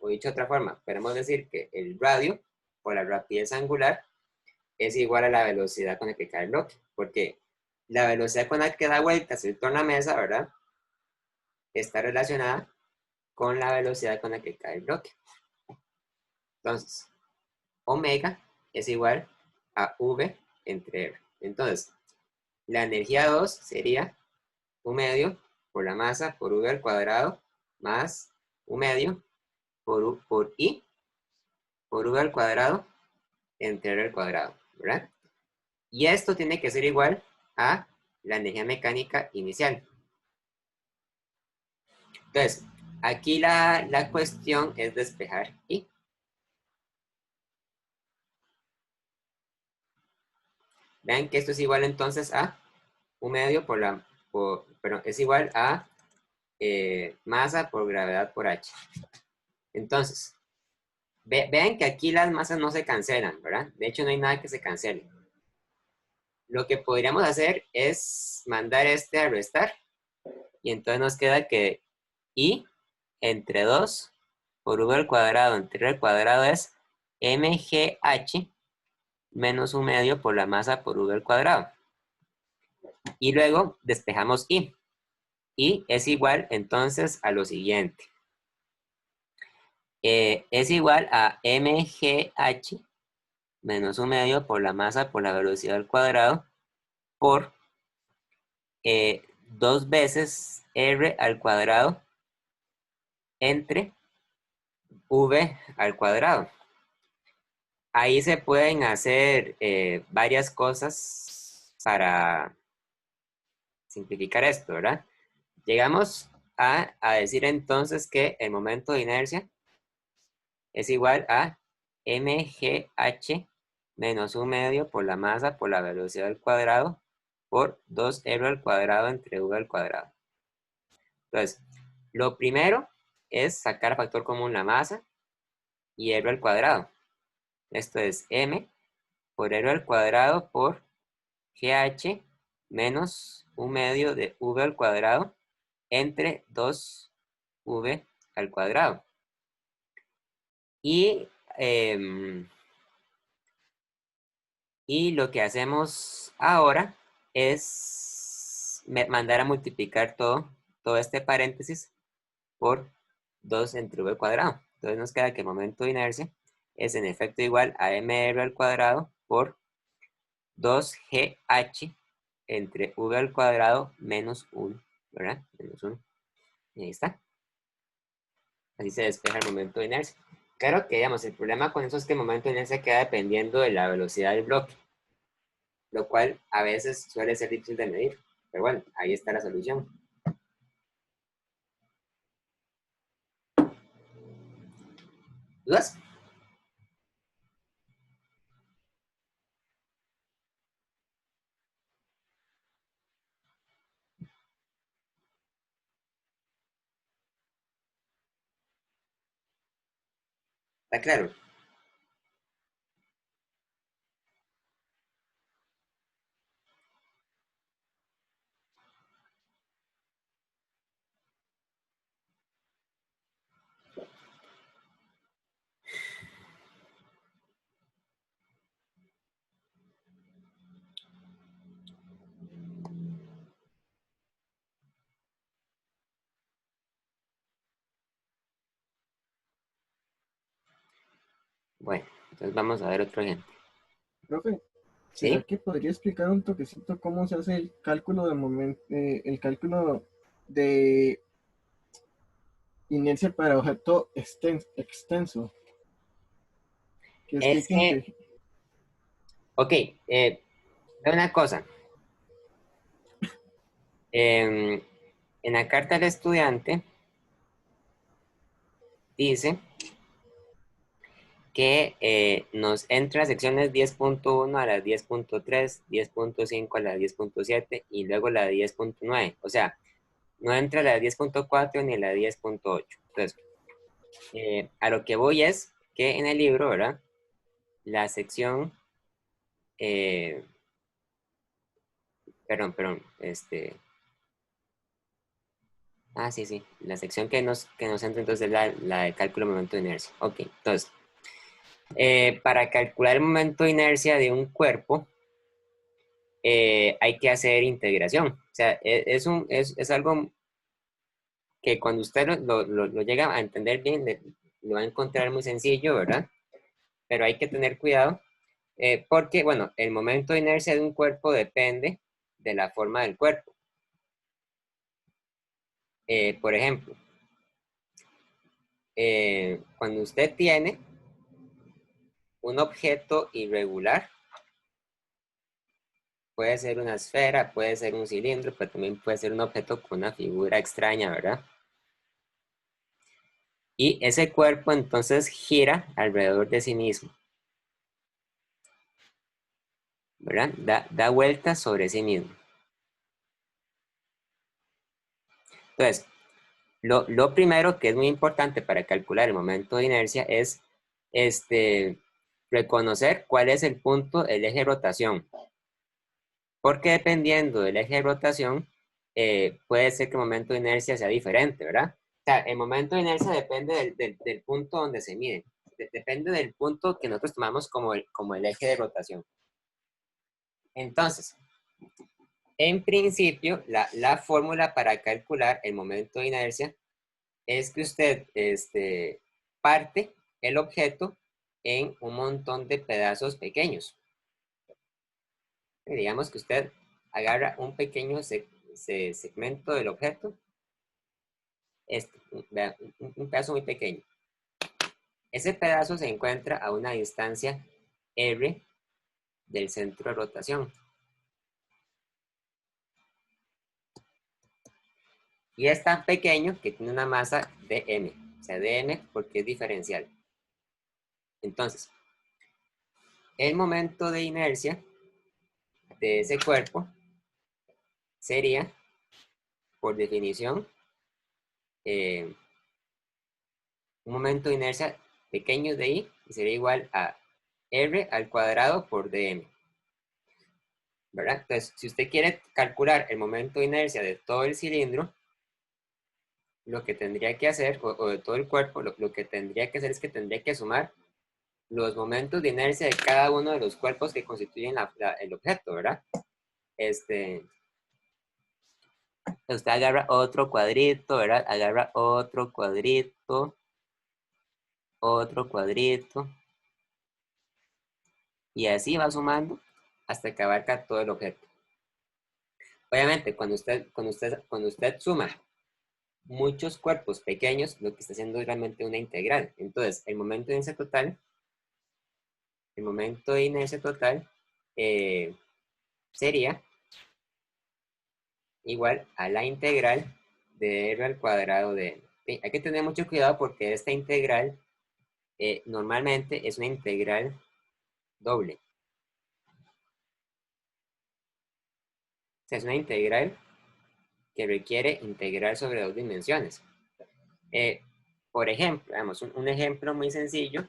O dicho de otra forma, podemos decir que el radio o la rapidez angular es igual a la velocidad con la que cae el bloque, porque la velocidad con la que da vueltas el tornamesa, ¿verdad? Está relacionada con la velocidad con la que cae el bloque. Entonces, omega es igual a V entre R. Entonces, la energía 2 sería un medio por la masa por V al cuadrado más un medio por I por V al cuadrado entre R al cuadrado, ¿verdad? Y esto tiene que ser igual a la energía mecánica inicial. Entonces, aquí la cuestión es despejar I. Vean que esto es igual entonces a un medio perdón, es igual a masa por gravedad por H. Entonces, vean que aquí las masas no se cancelan, ¿verdad? De hecho, no hay nada que se cancele. Lo que podríamos hacer es mandar este a restar y entonces nos queda que I entre 2 por V al cuadrado entre R al cuadrado es mgh menos un medio por la masa por V al cuadrado. Y luego despejamos I. Y es igual entonces a lo siguiente. Es igual a mgh menos 1/2 por la masa por la velocidad al cuadrado por 2 veces r al cuadrado entre v al cuadrado. Ahí se pueden hacer varias cosas para simplificar esto, ¿verdad? Llegamos a decir entonces que el momento de inercia es igual a mgh menos 1/2 por la masa por la velocidad al cuadrado por 2r al cuadrado entre v al cuadrado. Entonces, lo primero es sacar factor común la masa y r al cuadrado. Esto es m por r al cuadrado por gh menos 1/2 de v al cuadrado entre 2v al cuadrado. Y lo que hacemos ahora es mandar a multiplicar todo este paréntesis por 2 entre v al cuadrado. Entonces nos queda que el momento de inercia es en efecto igual a mr al cuadrado por 2gh entre v al cuadrado menos 1, ¿verdad? Menos 1. Y ahí está. Así se despeja el momento de inercia. Claro que, digamos, el problema con eso es que el momento de inercia queda dependiendo de la velocidad del bloque, lo cual a veces suele ser difícil de medir. Pero bueno, ahí está la solución. ¿Dudas? ¿Está claro? Bueno, entonces vamos a ver otro ejemplo. Profe, ¿será ¿Sí? que podría explicar un toquecito cómo se hace el cálculo de momento, el cálculo de inercia para objeto extenso? Que es que hay Es que, gente. ok, ve una cosa. En la carta del estudiante dice que nos entra las secciones 10.1 a las 10.3, 10.5 a las 10.7 y luego la 10.9. O sea, no entra la 10.4 ni la 10.8. Entonces, a lo que voy es que en el libro, ¿verdad? La sección, eh, sí, la sección que nos entra entonces es la de cálculo de momento de inercia. Ok, entonces, para calcular el momento de inercia de un cuerpo, hay que hacer integración. O sea, es algo que cuando usted lo llega a entender bien, lo va a encontrar muy sencillo, ¿verdad? Pero hay que tener cuidado porque, bueno, el momento de inercia de un cuerpo depende de la forma del cuerpo. Por ejemplo, cuando usted tiene un objeto irregular, puede ser una esfera, puede ser un cilindro, pero también puede ser un objeto con una figura extraña, ¿verdad? Y ese cuerpo entonces gira alrededor de sí mismo, ¿verdad? Da vueltas sobre sí mismo. Entonces, lo primero que es muy importante para calcular el momento de inercia es reconocer cuál es el punto del eje de rotación. Porque dependiendo del eje de rotación, puede ser que el momento de inercia sea diferente, ¿verdad? O sea, el momento de inercia depende del punto donde se mide. Depende del punto que nosotros tomamos como el eje de rotación. Entonces, En principio, la fórmula para calcular el momento de inercia es que usted parte el objeto en un montón de pedazos pequeños. Digamos que usted agarra un pequeño segmento del objeto, un pedazo muy pequeño. Ese pedazo se encuentra a una distancia r del centro de rotación. Y es tan pequeño que tiene una masa dm, o sea, dm porque es diferencial. Entonces, el momento de inercia de ese cuerpo sería, por definición, un momento de inercia pequeño de I y sería igual a R al cuadrado por dm. ¿Verdad? Entonces, si usted quiere calcular el momento de inercia de todo el cilindro, lo que tendría que hacer, o de todo el cuerpo, lo que tendría que hacer es que tendría que sumar los momentos de inercia de cada uno de los cuerpos que constituyen el objeto, ¿verdad? Usted agarra otro cuadrito, ¿verdad? Agarra otro cuadrito, y así va sumando hasta que abarca todo el objeto. Obviamente, cuando usted suma muchos cuerpos pequeños, lo que está haciendo es realmente una integral. Entonces, el momento de inercia total sería igual a la integral de r al cuadrado de n. ¿Sí? Hay que tener mucho cuidado porque esta integral normalmente es una integral doble. O sea, es una integral que requiere integrar sobre dos dimensiones. Por ejemplo, vamos, un ejemplo muy sencillo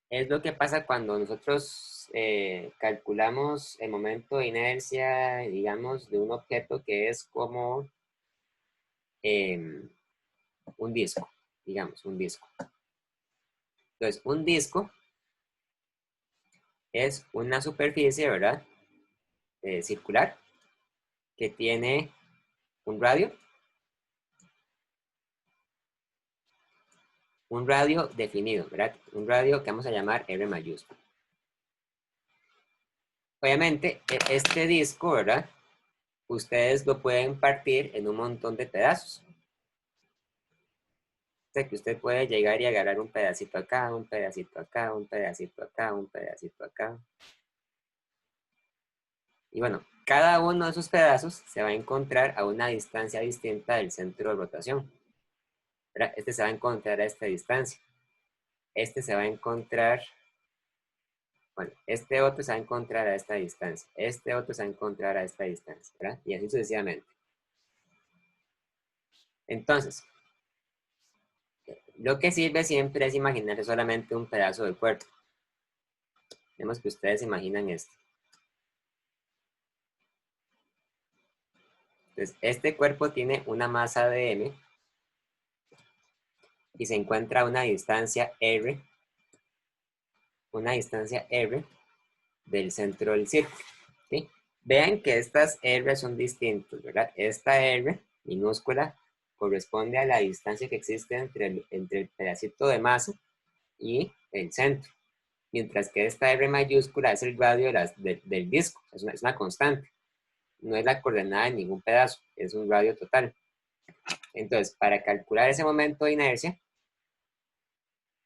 es lo que pasa cuando nosotros calculamos el momento de inercia, digamos, de un objeto que es como un disco, digamos, un disco. Entonces, un disco es una superficie, ¿verdad? Circular, que tiene un radio definido, ¿verdad? Un radio que vamos a llamar R mayúsculo. Obviamente, este disco, ¿verdad? Ustedes lo pueden partir en un montón de pedazos. O sea, que usted puede llegar y agarrar un pedacito acá, un pedacito acá, un pedacito acá, un pedacito acá. Y bueno, cada uno de esos pedazos se va a encontrar a una distancia distinta del centro de rotación. ¿Verdad? Este se va a encontrar a esta distancia. Este se va a encontrar, bueno, este otro se va a encontrar a esta distancia. Este otro se va a encontrar a esta distancia, ¿verdad? Y así sucesivamente. Entonces, lo que sirve siempre es imaginarse solamente un pedazo del cuerpo. Vemos que ustedes imaginan esto. Entonces, este cuerpo tiene una masa de m y se encuentra a una distancia r del centro del círculo. ¿Sí? Vean que estas r son distintas, ¿verdad? Esta r minúscula corresponde a la distancia que existe entre el pedacito de masa y el centro, mientras que esta r mayúscula es el radio del disco, es una constante, no es la coordenada de ningún pedazo, es un radio total. Entonces, para calcular ese momento de inercia,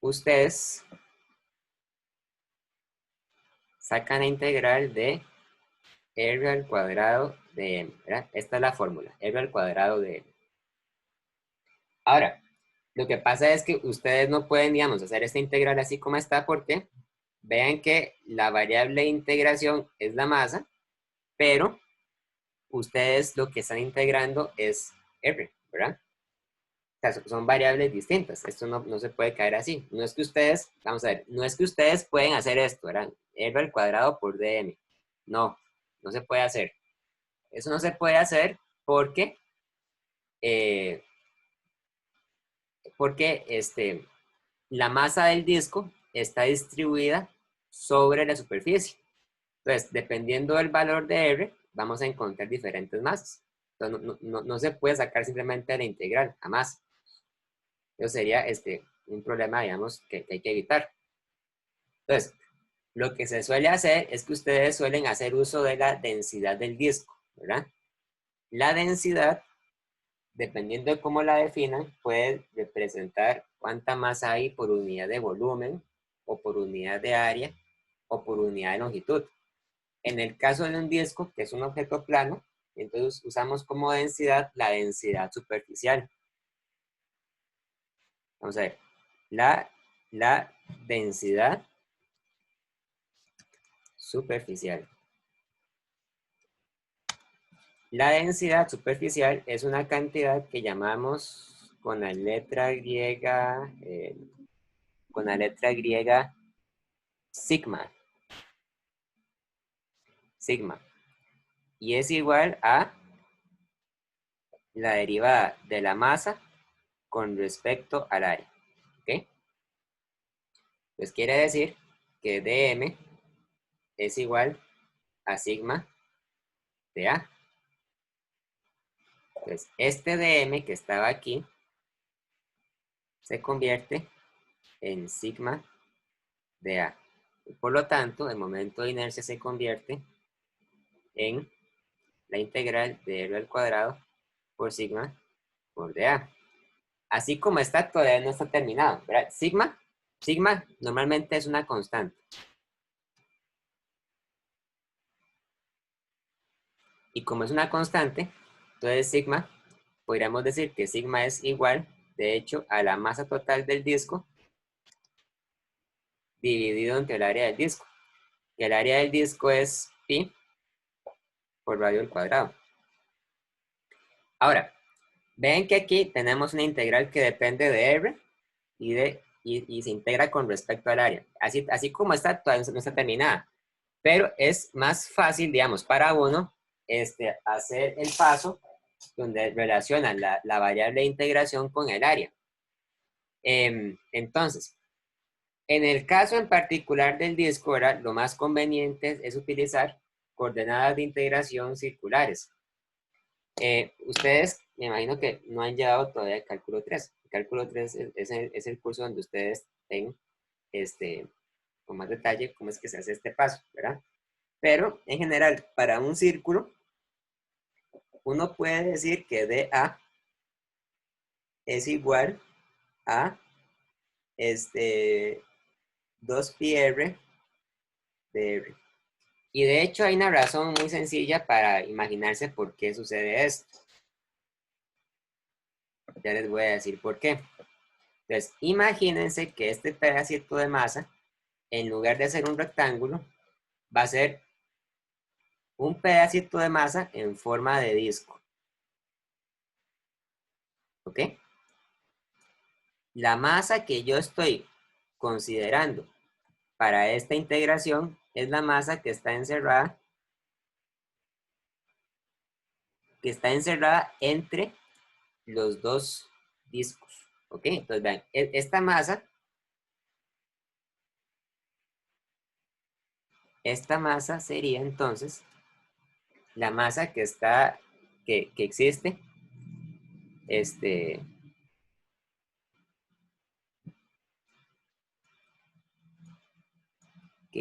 ustedes sacan la integral de r al cuadrado de m, ¿verdad? Esta es la fórmula, r al cuadrado de m. Ahora, lo que pasa es que ustedes no pueden, digamos, hacer esta integral así como está porque vean que la variable de integración es la masa, pero ustedes lo que están integrando es r, ¿verdad? O sea, son variables distintas. Esto no se puede caer así. No es que ustedes, vamos a ver, no es que ustedes pueden hacer esto, ¿verdad? R al cuadrado por dm. No, no se puede hacer. Eso no se puede hacer porque, eh, la masa del disco está distribuida sobre la superficie. Entonces, dependiendo del valor de R, vamos a encontrar diferentes masas. Entonces, no se puede sacar simplemente la integral, jamás. Eso sería un problema, digamos, que hay que evitar. Entonces, lo que se suele hacer es que ustedes suelen hacer uso de la densidad del disco, ¿verdad? La densidad, dependiendo de cómo la definan, puede representar cuánta masa hay por unidad de volumen, o por unidad de área, o por unidad de longitud. En el caso de un disco, que es un objeto plano, entonces usamos como densidad la densidad superficial. Vamos a ver, la densidad superficial. La densidad superficial es una cantidad que llamamos con la letra griega, sigma. Sigma. Y es igual a la derivada de la masa con respecto al área. ¿Ok? Pues quiere decir que dm es igual a sigma de A. Entonces, este dm que estaba aquí se convierte en sigma de A. Y por lo tanto, el momento de inercia se convierte en la integral de R al cuadrado por sigma por dA. Así como está, todavía no está terminado, ¿verdad? Sigma normalmente es una constante. Y como es una constante, entonces sigma, podríamos decir que sigma es igual, de hecho, a la masa total del disco dividido entre el área del disco. Y el área del disco es pi por radio al cuadrado. Ahora, ven que aquí tenemos una integral que depende de R y se integra con respecto al área. Así como está, todavía no está terminada. Pero es más fácil, digamos, para uno hacer el paso donde relaciona la variable de integración con el área. Entonces, en el caso en particular del disco, ¿verdad? Lo más conveniente es utilizar coordenadas de integración circulares. Ustedes, me imagino que no han llevado todavía el cálculo 3. El cálculo 3 es el curso donde ustedes ven con más detalle cómo es que se hace este paso, ¿verdad? Pero, en general, para un círculo, uno puede decir que dA es igual a 2πr de R. Y de hecho hay una razón muy sencilla para imaginarse por qué sucede esto. Ya les voy a decir por qué. Entonces, imagínense que este pedacito de masa, en lugar de ser un rectángulo, va a ser un pedacito de masa en forma de disco. ¿Ok? La masa que yo estoy considerando para esta integración es la masa que está encerrada entre los dos discos. ¿Ok? Entonces, vean, esta masa sería entonces la masa que está, que existe, que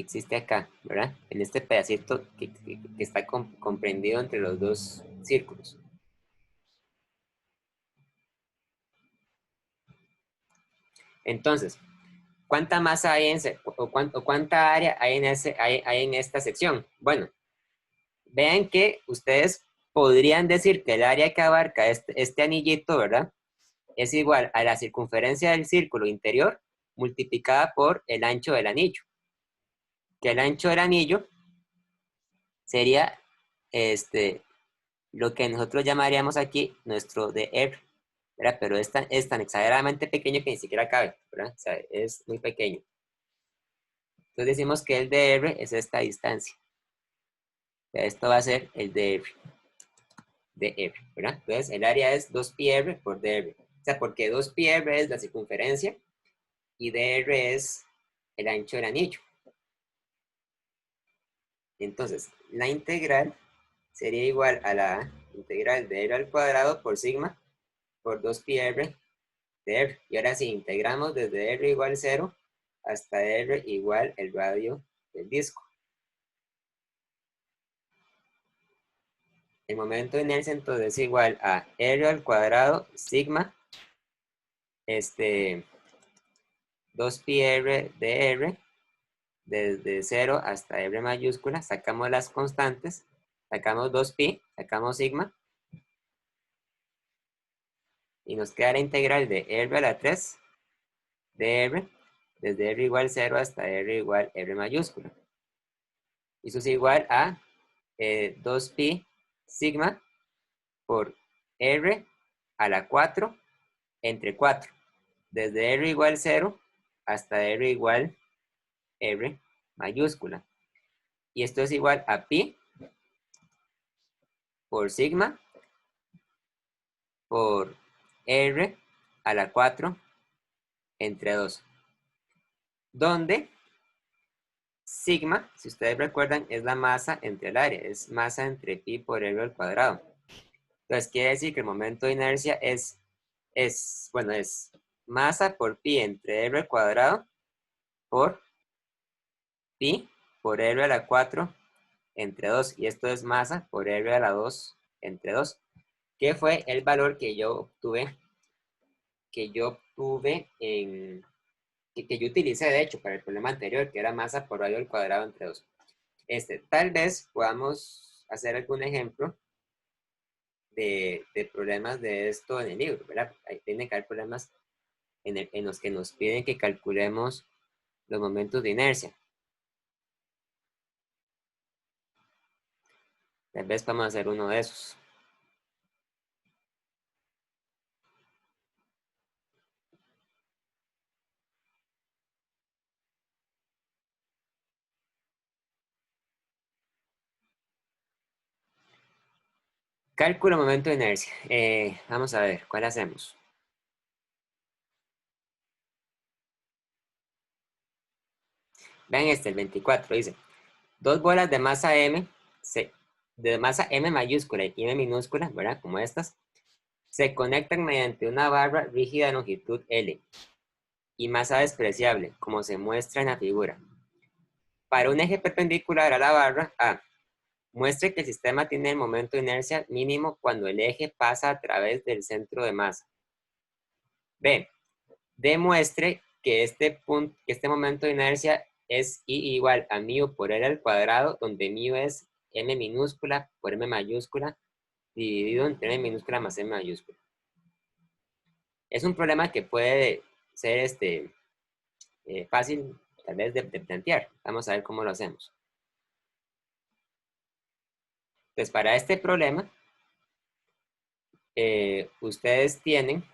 existe acá, ¿verdad? En este pedacito que está comprendido entre los dos círculos. Entonces, ¿cuánta masa hay cuánta área hay en esta sección? Bueno, vean que ustedes podrían decir que el área que abarca este anillito, ¿verdad? Es igual a la circunferencia del círculo interior multiplicada por el ancho del anillo. Que el ancho del anillo sería lo que nosotros llamaríamos aquí nuestro dr, ¿verdad? Pero es tan exageradamente pequeño que ni siquiera cabe, ¿verdad? O sea, es muy pequeño. Entonces decimos que el dr es esta distancia. Esto va a ser el dr, ¿verdad? Entonces el área es 2πr por dr. O sea, porque 2πr es la circunferencia y dr es el ancho del anillo. Entonces, la integral sería igual a la integral de R al cuadrado por sigma por 2πr de R. Y ahora sí, integramos desde R igual 0 hasta R igual el radio del disco. El momento de inercia entonces es igual a R al cuadrado sigma 2πr de R desde 0 hasta R mayúscula. Sacamos las constantes, sacamos 2pi, sacamos sigma y nos queda la integral de R a la 3 de R desde R igual 0 hasta R igual R mayúscula. Eso es igual a 2pi sigma por R a la 4 entre 4. Desde R igual 0 hasta R igual R mayúscula. Y esto es igual a pi por sigma por R a la 4 entre 2. Donde sigma, si ustedes recuerdan, es la masa entre el área. Es masa entre pi por R al cuadrado. Entonces quiere decir que el momento de inercia es masa por pi entre R al cuadrado por pi por R a la 4 entre 2. Y esto es masa por R a la 2 entre 2. Que fue el valor que yo obtuve que yo utilicé de hecho para el problema anterior, que era masa por radio al cuadrado entre 2. Tal vez podamos hacer algún ejemplo de problemas de esto en el libro, ¿verdad? Ahí tienen que haber problemas en los que nos piden que calculemos los momentos de inercia. Tal vez vamos a hacer uno de esos. Cálculo momento de inercia. Vamos a ver, ¿cuál hacemos? Vean el 24, dice. Dos bolas de masa M, de masa M mayúscula y M minúscula, ¿verdad? Como estas, se conectan mediante una barra rígida de longitud L y masa despreciable, como se muestra en la figura. Para un eje perpendicular a la barra A, muestre que el sistema tiene el momento de inercia mínimo cuando el eje pasa a través del centro de masa. B, demuestre que este momento de inercia es I igual a μ por L al cuadrado, donde μ es M minúscula por M mayúscula dividido entre M minúscula más M mayúscula. Es un problema que puede ser fácil tal vez de plantear. Vamos a ver cómo lo hacemos. Entonces, para este problema, ustedes tienen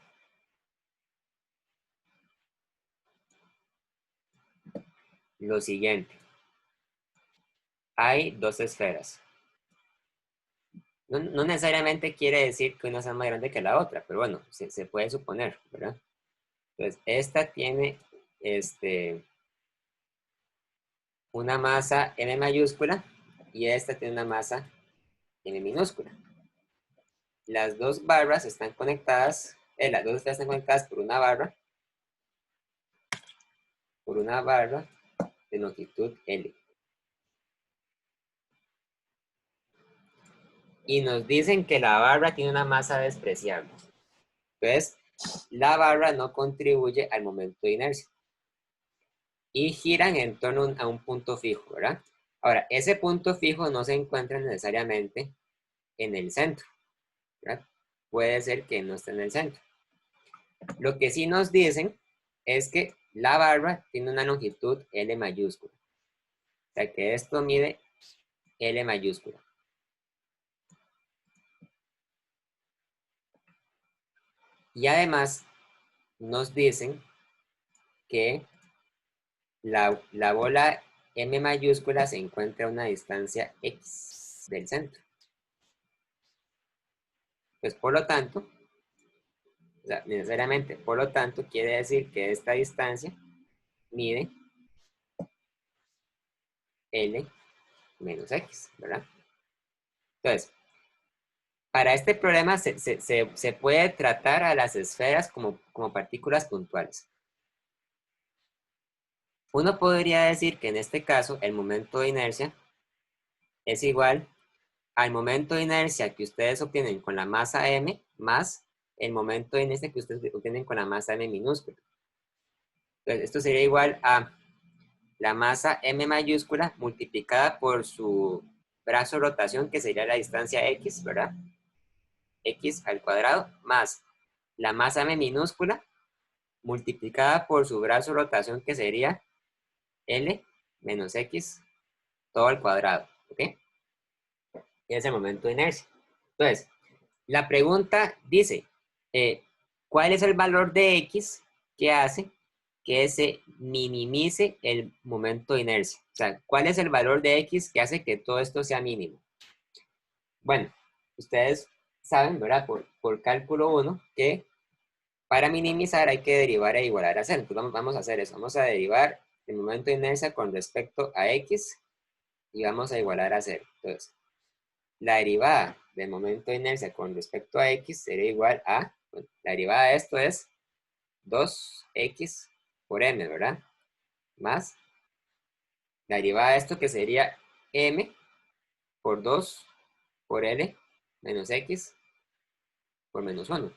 lo siguiente. Hay dos esferas. No necesariamente quiere decir que una sea más grande que la otra, pero bueno, se puede suponer, ¿verdad? Entonces, esta tiene una masa M mayúscula y esta tiene una masa M minúscula. Las dos barras están conectadas, las dos esferas están conectadas por una barra de longitud L. Y nos dicen que la barra tiene una masa despreciable. Entonces, la barra no contribuye al momento de inercia. Y giran en torno a un punto fijo, ¿verdad? Ahora, ese punto fijo no se encuentra necesariamente en el centro, ¿verdad? Puede ser que no esté en el centro. Lo que sí nos dicen es que la barra tiene una longitud L mayúscula. O sea que esto mide L mayúscula. Y además nos dicen que la bola M mayúscula se encuentra a una distancia X del centro. Pues por lo tanto, o sea, necesariamente, por lo tanto, quiere decir que esta distancia mide L menos X, ¿verdad? Entonces, para este problema se puede tratar a las esferas como partículas puntuales. Uno podría decir que en este caso el momento de inercia es igual al momento de inercia que ustedes obtienen con la masa m más el momento de inercia que ustedes obtienen con la masa m minúscula. Entonces, esto sería igual a la masa m mayúscula multiplicada por su brazo de rotación, que sería la distancia x, ¿verdad? X al cuadrado, más la masa m minúscula multiplicada por su brazo de rotación, que sería L menos X todo al cuadrado, ¿ok? Y es el momento de inercia. Entonces, la pregunta dice, ¿cuál es el valor de X que hace que se minimice el momento de inercia? O sea, ¿cuál es el valor de X que hace que todo esto sea mínimo? Bueno, ustedes saben, ¿verdad? Por cálculo 1, que para minimizar hay que derivar e igualar a 0. Entonces vamos a hacer eso. Vamos a derivar el momento de inercia con respecto a X y vamos a igualar a 0. Entonces, la derivada del momento de inercia con respecto a X sería igual a, bueno, la derivada de esto es 2X por M, ¿verdad? Más la derivada de esto, que sería M por 2 por L menos X por menos 1.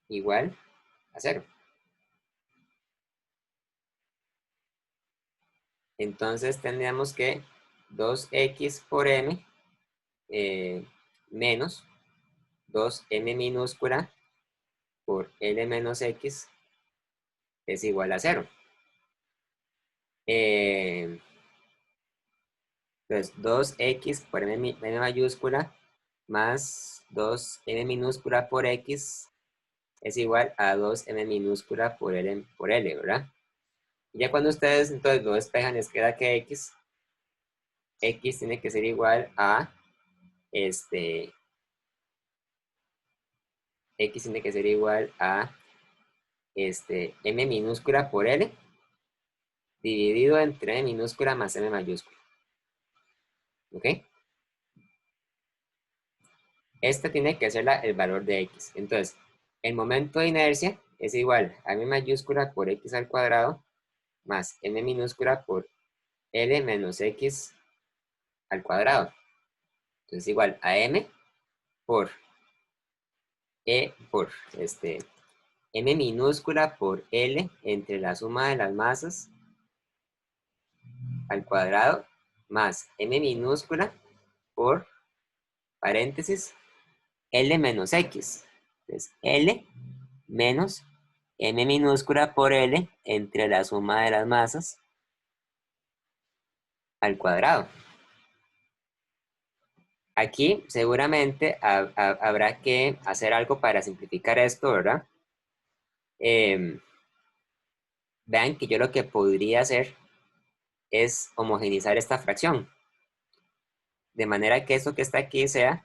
Igual a 0. Entonces tendríamos que 2X por M menos 2M minúscula por L menos X es igual a 0. Entonces 2X por M mayúscula más 2M minúscula por X es igual a 2M minúscula por L, ¿verdad? Y ya cuando ustedes entonces lo despejan, les queda que X tiene que ser igual a X tiene que ser igual a M minúscula por L dividido entre M minúscula más M mayúscula. ¿Ok? Esta tiene que ser el valor de X. Entonces, el momento de inercia es igual a M mayúscula por X al cuadrado más M minúscula por L menos X al cuadrado. Entonces, igual a M por M minúscula por L entre la suma de las masas al cuadrado más M minúscula por paréntesis L menos X. Entonces, L menos M minúscula por L entre la suma de las masas al cuadrado. Aquí seguramente habrá que hacer algo para simplificar esto, ¿verdad? Vean que yo lo que podría hacer es homogeneizar esta fracción. De manera que esto que está aquí sea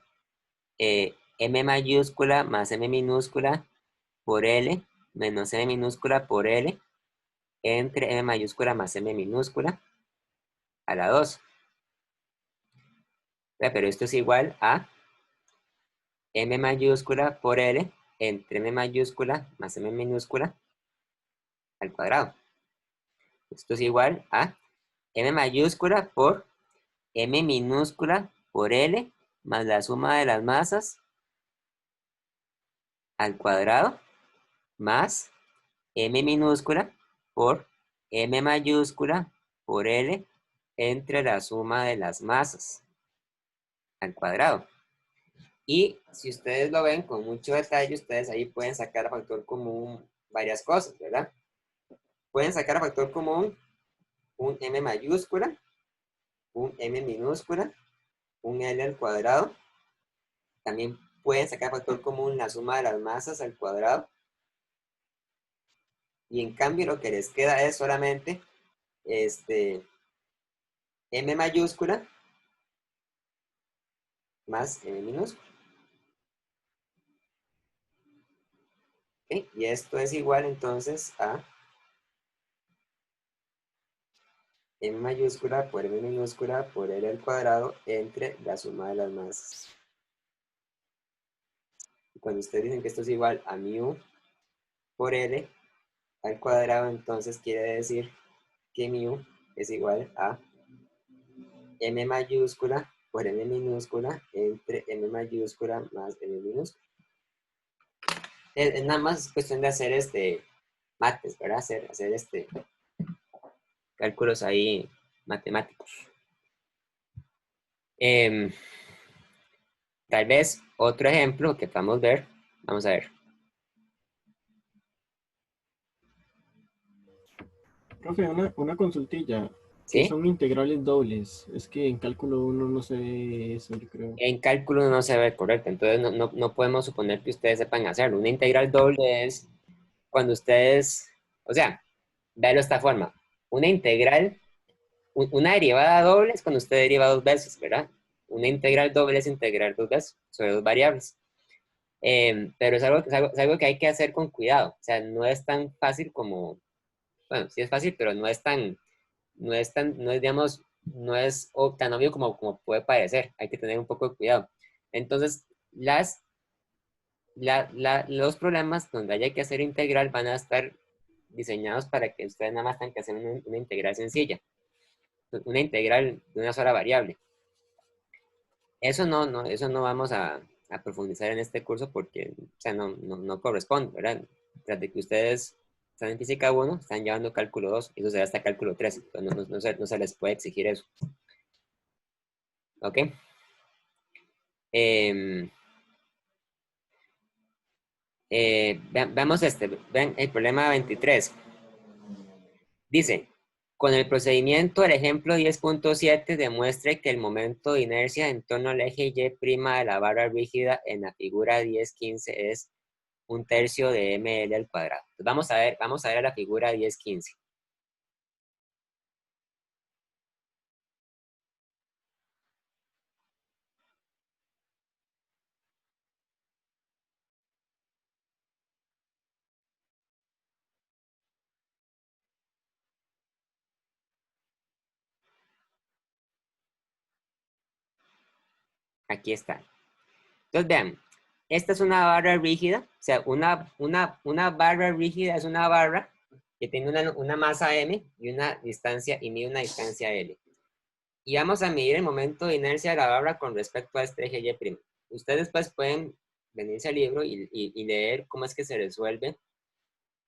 M mayúscula más M minúscula por L menos M minúscula por L entre M mayúscula más M minúscula a la 2. Pero esto es igual a M mayúscula por L entre M mayúscula más M minúscula al cuadrado. Esto es igual a M mayúscula por M minúscula por L más la suma de las masas al cuadrado más M minúscula por M mayúscula por L entre la suma de las masas al cuadrado. Y si ustedes lo ven con mucho detalle, ustedes ahí pueden sacar a factor común varias cosas, ¿verdad? Pueden sacar a factor común un M mayúscula, un M minúscula, un L al cuadrado. También pueden sacar a factor común la suma de las masas al cuadrado. Y en cambio lo que les queda es solamente M mayúscula más M minúscula. ¿Okay? Y esto es igual entonces a M mayúscula por M minúscula por L al cuadrado entre la suma de las masas. Y cuando ustedes dicen que esto es igual a mu por L al cuadrado, entonces quiere decir que mu es igual a M mayúscula por M minúscula entre M mayúscula más M minúscula. Es nada más cuestión de hacer mates, ¿verdad? Hacer cálculos ahí matemáticos. Tal vez otro ejemplo que podamos ver. Vamos a ver. Profe, una consultilla. ¿Qué ¿Sí? son integrales dobles? Es que en cálculo uno no se ve eso, yo creo. En cálculo no se ve correcto, entonces no podemos suponer que ustedes sepan hacerlo. Una integral doble es cuando ustedes, o sea, véalo de esta forma. Una integral, una derivada doble es cuando usted deriva dos veces, ¿verdad? Una integral doble es integrar dos veces sobre dos variables. Pero es algo que hay que hacer con cuidado. O sea, no es tan fácil como, bueno, sí es fácil, pero digamos, no es tan obvio como puede parecer. Hay que tener un poco de cuidado. Entonces, los problemas donde haya que hacer integral van a estar diseñados para que ustedes nada más tengan que hacer una integral sencilla, una integral de una sola variable. Eso no vamos a profundizar en este curso porque, o sea, no corresponde, ¿verdad? Tras de que ustedes están en física 1, están llevando cálculo 2, y eso será hasta cálculo 3, entonces no se les puede exigir eso. ¿Ok? Em, veamos vean el problema 23. Dice, con el procedimiento del ejemplo 10.7 demuestre que el momento de inercia en torno al eje Y' de la barra rígida en la figura 10.15 es 1/3 de ml al cuadrado. Entonces vamos a ver la figura 10.15. Aquí está. Entonces vean, esta es una barra rígida, o sea, una barra rígida es una barra que tiene una masa m y una distancia, y mide una distancia L. Y vamos a medir el momento de inercia de la barra con respecto a este eje Y'. Ustedes después pueden venirse al libro y leer cómo es que se resuelve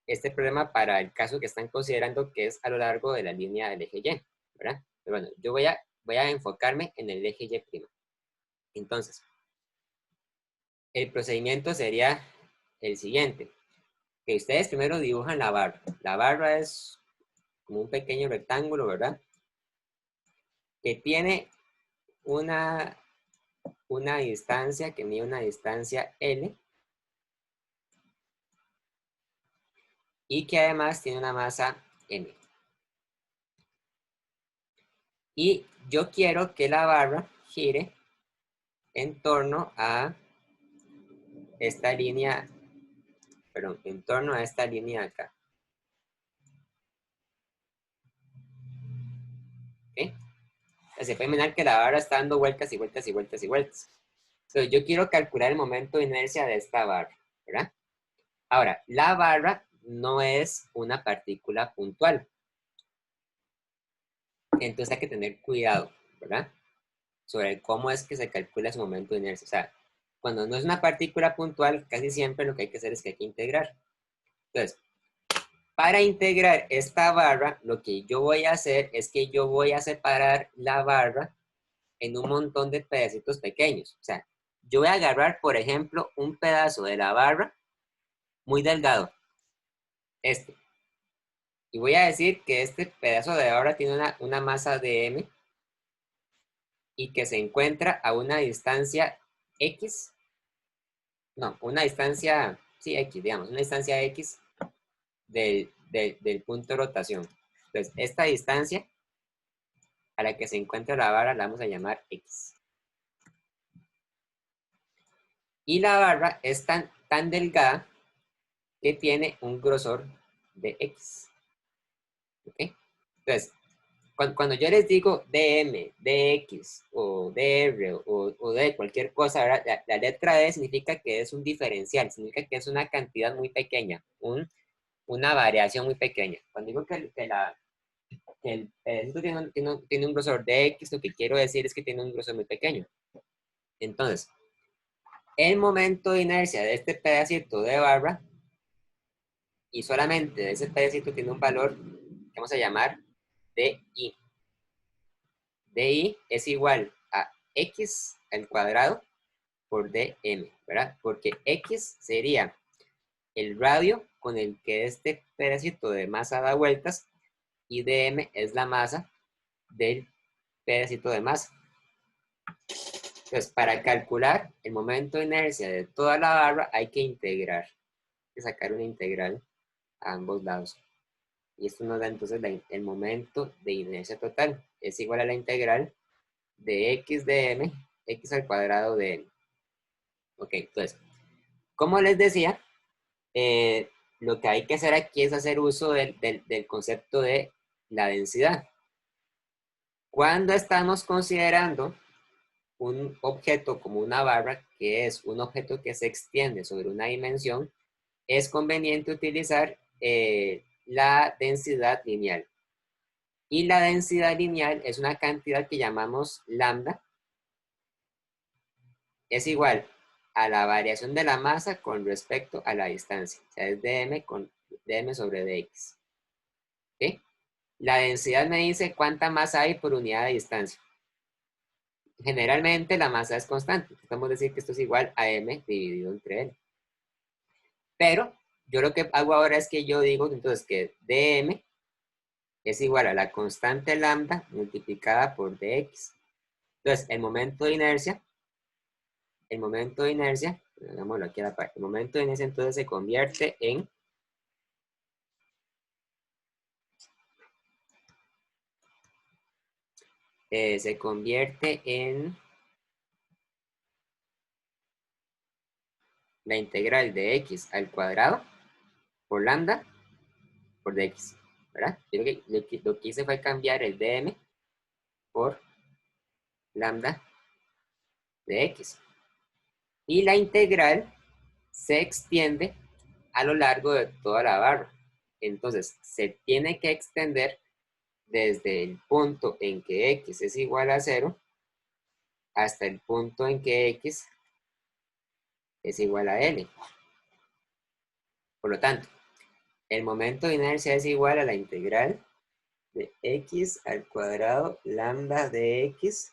este problema para el caso que están considerando, que es a lo largo de la línea del eje Y, ¿verdad? Pero bueno, yo voy a enfocarme en el eje Y'. Entonces, el procedimiento sería el siguiente. Que ustedes primero dibujan la barra. La barra es como un pequeño rectángulo, ¿verdad? Que tiene una distancia, que mide una distancia L, y que además tiene una masa M. Y yo quiero que la barra gire en torno a esta línea, perdón, en torno a esta línea acá. ¿Ok? Se puede imaginar que la barra está dando vueltas y vueltas y vueltas y vueltas. Entonces yo quiero calcular el momento de inercia de esta barra, ¿verdad? Ahora, la barra no es una partícula puntual. Entonces hay que tener cuidado, ¿verdad? Sobre cómo es que se calcula su momento de inercia. O sea, cuando no es una partícula puntual, casi siempre lo que hay que hacer es que hay que integrar. Entonces, para integrar esta barra, lo que yo voy a hacer es que yo voy a separar la barra en un montón de pedacitos pequeños. O sea, yo voy a agarrar, por ejemplo, un pedazo de la barra muy delgado, este. Y voy a decir que este pedazo de barra tiene una masa de m y que se encuentra a una distancia x, no, una distancia, sí, x, digamos, una distancia x del punto de rotación. Entonces, esta distancia a la que se encuentra la barra la vamos a llamar x. Y la barra es tan delgada que tiene un grosor de x. ¿Ok? Entonces, cuando yo les digo dm, dx, o dr, o de cualquier cosa, ¿verdad? La letra D significa que es un diferencial, significa que es una cantidad muy pequeña, una variación muy pequeña. Cuando digo que el pedacito tiene un grosor de X, lo que quiero decir es que tiene un grosor muy pequeño. Entonces, el momento de inercia de este pedacito de barra, y solamente de ese pedacito tiene un valor que vamos a llamar DI. DI es igual a X al cuadrado por DM, ¿verdad? Porque X sería el radio con el que este pedacito de masa da vueltas, y dm es la masa del pedacito de masa. Entonces, para calcular el momento de inercia de toda la barra hay que integrar, hay que sacar una integral a ambos lados. Y esto nos da entonces el momento de inercia total. Es igual a la integral de x de m, x al cuadrado de m. Ok, entonces, como les decía, lo que hay que hacer aquí es hacer uso del concepto de la densidad. Cuando estamos considerando un objeto como una barra, que es un objeto que se extiende sobre una dimensión, es conveniente utilizar la densidad lineal. Y la densidad lineal es una cantidad que llamamos lambda. Es igual a la variación de la masa con respecto a la distancia. O sea, es dm sobre dx. ¿Okay? La densidad me dice cuánta masa hay por unidad de distancia. Generalmente la masa es constante. Podemos decir que esto es igual a m dividido entre n. Pero yo lo que hago ahora es que yo digo entonces que dm es igual a la constante lambda multiplicada por dx. Entonces, el momento de inercia, hagámoslo aquí a la parte, el momento de inercia entonces se convierte en la integral de x al cuadrado por lambda por dx, ¿verdad? Yo lo que hice fue cambiar el dm por lambda de x. Y la integral se extiende a lo largo de toda la barra. Entonces, se tiene que extender desde el punto en que x es igual a 0 hasta el punto en que x es igual a n. Por lo tanto, el momento de inercia es igual a la integral de x al cuadrado lambda de x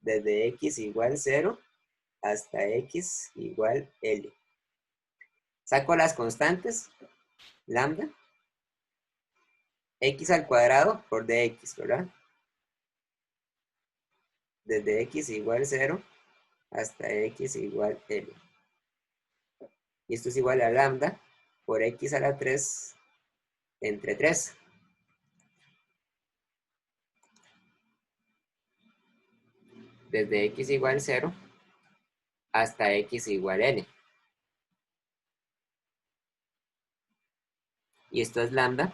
desde x igual 0 hasta x igual L. Saco las constantes, lambda, x al cuadrado por dx, ¿verdad? Desde x igual 0 hasta x igual L. Y esto es igual a lambda por x a la 3 entre 3. Desde x igual 0 hasta x igual n. Y esto es lambda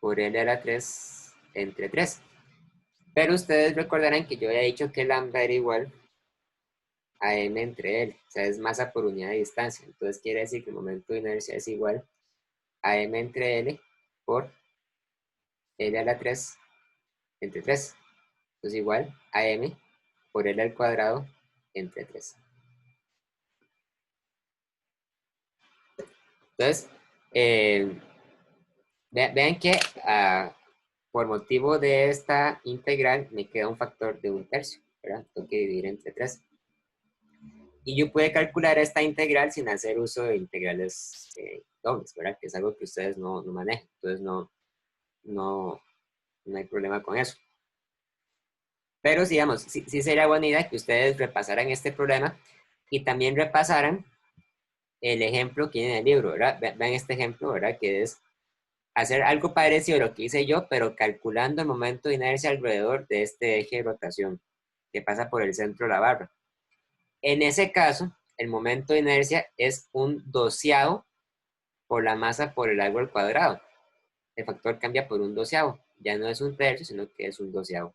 por L a la 3 entre 3. Pero ustedes recordarán que yo había dicho que lambda era igual a m entre L. O sea, es masa por unidad de distancia. Entonces quiere decir que el momento de inercia es igual a m entre L por L a la 3 entre 3. Entonces igual a m por L al cuadrado entre 3. Entonces, vean que por motivo de esta integral me queda un factor de 1/3, ¿verdad? Tengo que dividir entre 3. Y yo puedo calcular esta integral sin hacer uso de integrales dobles, ¿verdad? Que es algo que ustedes no manejan. Entonces no hay problema con eso. Pero digamos, sí sería buena idea que ustedes repasaran este problema y también repasaran el ejemplo que viene en el libro, ¿verdad? Vean este ejemplo, ¿verdad? Que es hacer algo parecido a lo que hice yo, pero calculando el momento de inercia alrededor de este eje de rotación que pasa por el centro de la barra. En ese caso, el momento de inercia es un doceavo por la masa por el largo al cuadrado. El factor cambia por un doceavo. ya no es un tercio, sino que es un doceavo.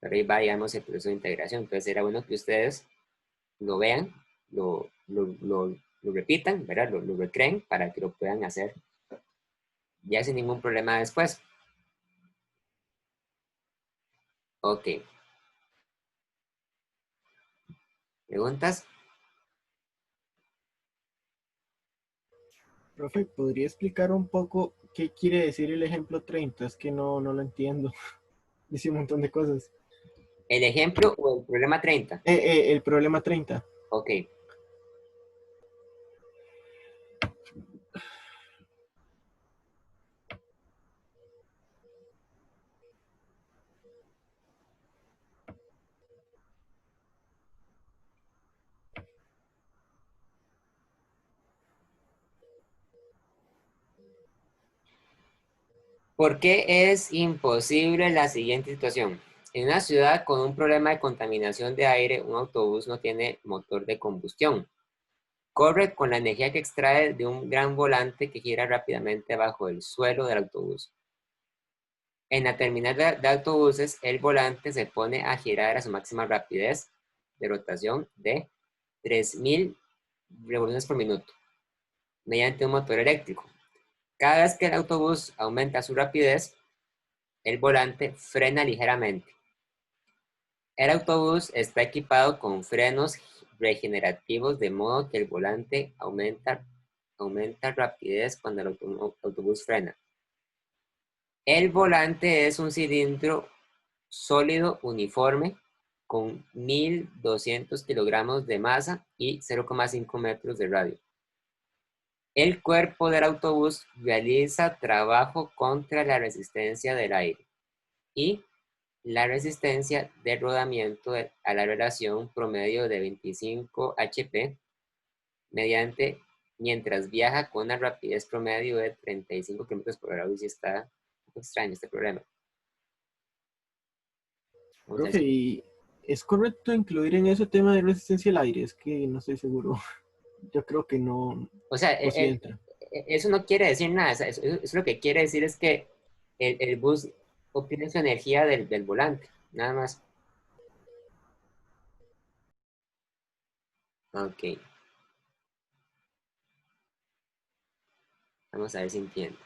Pero ahí va, digamos, el proceso de integración. Entonces era bueno que ustedes lo vean, lo repitan, ¿verdad? Lo recreen para que lo puedan hacer ya sin ningún problema después. Ok. ¿Preguntas? Profe, ¿podría explicar un poco qué quiere decir el ejemplo 30? Es que no lo entiendo. Dice un montón de cosas. ¿El ejemplo o el problema 30? El problema 30. Ok. ¿Por qué es imposible la siguiente situación? En una ciudad con un problema de contaminación de aire, un autobús no tiene motor de combustión. Corre con la energía que extrae de un gran volante que gira rápidamente bajo el suelo del autobús. En la terminal de autobuses, el volante se pone a girar a su máxima rapidez de rotación de 3000 revoluciones por minuto mediante un motor eléctrico. Cada vez que el autobús aumenta su rapidez, el volante frena ligeramente. El autobús está equipado con frenos regenerativos de modo que el volante aumenta rapidez cuando el autobús frena. El volante es un cilindro sólido uniforme con 1200 kilogramos de masa y 0,5 metros de radio. El cuerpo del autobús realiza trabajo contra la resistencia del aire y la resistencia de rodamiento a la relación promedio de 25 HP mientras viaja con una rapidez promedio de 35 km por hora. Y si está un poco extraño este problema. Vamos a ver Profe, si... ¿y es correcto incluir en ese tema de resistencia al aire? Es que no estoy seguro. Yo creo que no, O sea, o si entra. eso no quiere decir nada. Eso lo que quiere decir es que el bus obtiene su energía del volante, nada más. Ok, vamos a ver si entiendo.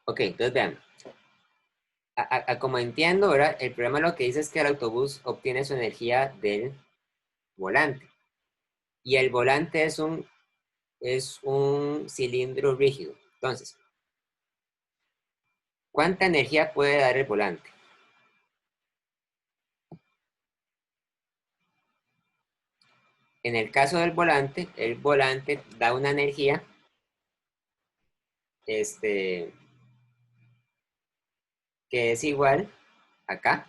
Ok, entonces vean. Como entiendo, ¿verdad? El problema lo que dice es que el autobús obtiene su energía del volante. Y el volante es un cilindro rígido. Entonces, ¿cuánta energía puede dar el volante? En el caso del volante, el volante da una energía este, que es igual acá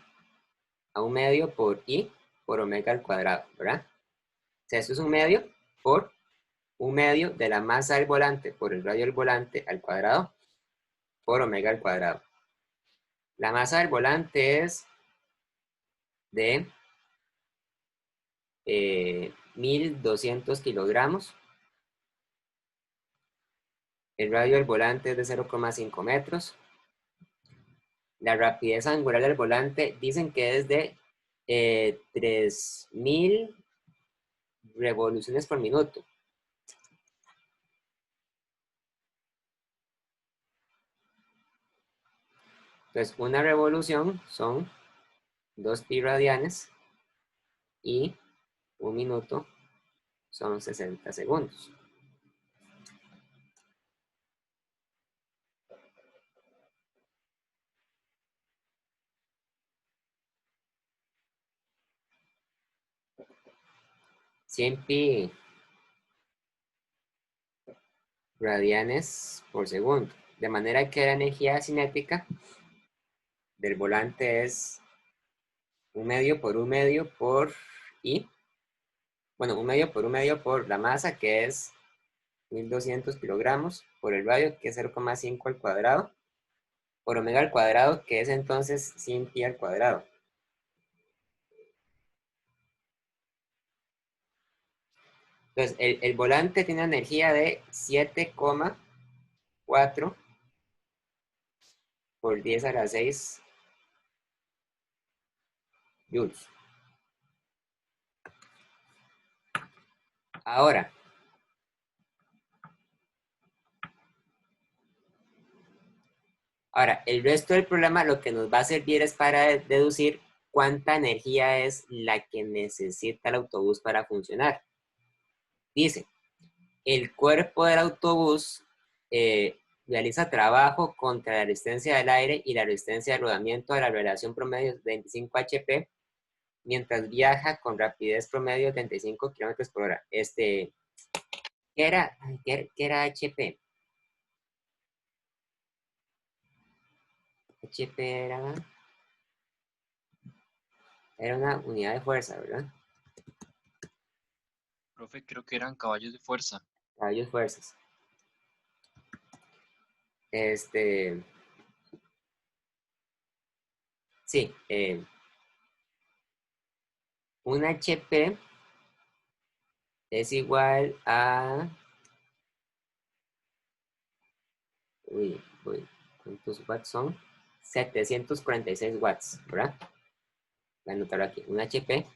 a un medio por I por omega al cuadrado, ¿verdad? O sea, esto es un medio por un medio de la masa del volante por el radio del volante al cuadrado por omega al cuadrado. La masa del volante es de 1200 kilogramos. El radio del volante es de 0,5 metros. La rapidez angular del volante dicen que es de 3000 revoluciones por minuto. Entonces, una revolución son 2 pi radianes y un minuto son 60 segundos. Cien pi radianes por segundo. De manera que la energía cinética del volante es un medio por un medio por I. Bueno, un medio por un medio por la masa, que es 1200 kilogramos, por el radio, que es 0,5 al cuadrado, por omega al cuadrado, que es entonces sin pi al cuadrado. Entonces, el volante tiene una energía de 7,4 por 10 a la 6 joules. Ahora, el resto del problema lo que nos va a servir es para deducir cuánta energía es la que necesita el autobús para funcionar. Dice, el cuerpo del autobús realiza trabajo contra la resistencia del aire y la resistencia de rodamiento a la relación promedio de 25 HP, mientras viaja con rapidez promedio de 35 km por hora. ¿Qué era HP? HP era una unidad de fuerza, ¿verdad? Profe, creo que eran caballos de fuerza. Caballos fuerzas. Sí, un HP es igual a... ¿cuántos watts son? 746 watts, ¿verdad? Voy a anotarlo aquí. Un HP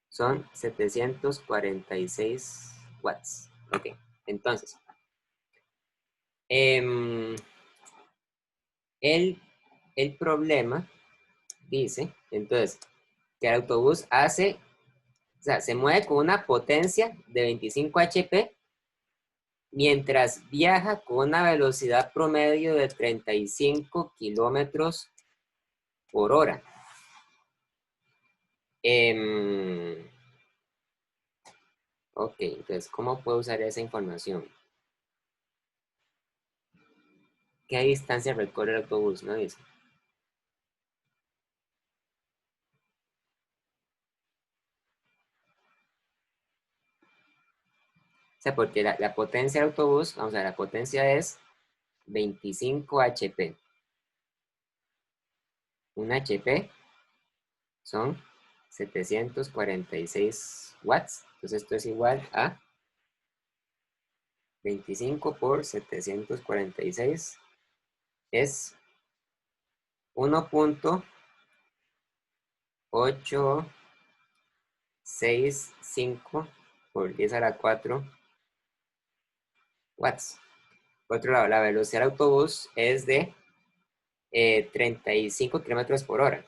son 746 watts. Ok, entonces, el problema dice, entonces, que el autobús se mueve con una potencia de 25 HP mientras viaja con una velocidad promedio de 35 kilómetros por hora. Ok, entonces, ¿cómo puedo usar esa información? ¿Qué distancia recorre el autobús? ¿No dice? O sea, porque la potencia del autobús, vamos a ver, la potencia es 25 HP. Un HP son 746 watts. Entonces esto es igual a 25 por 746 es 1.865 por 10 a la 4 watts. Por otro lado, la velocidad del autobús es de 35 kilómetros por hora.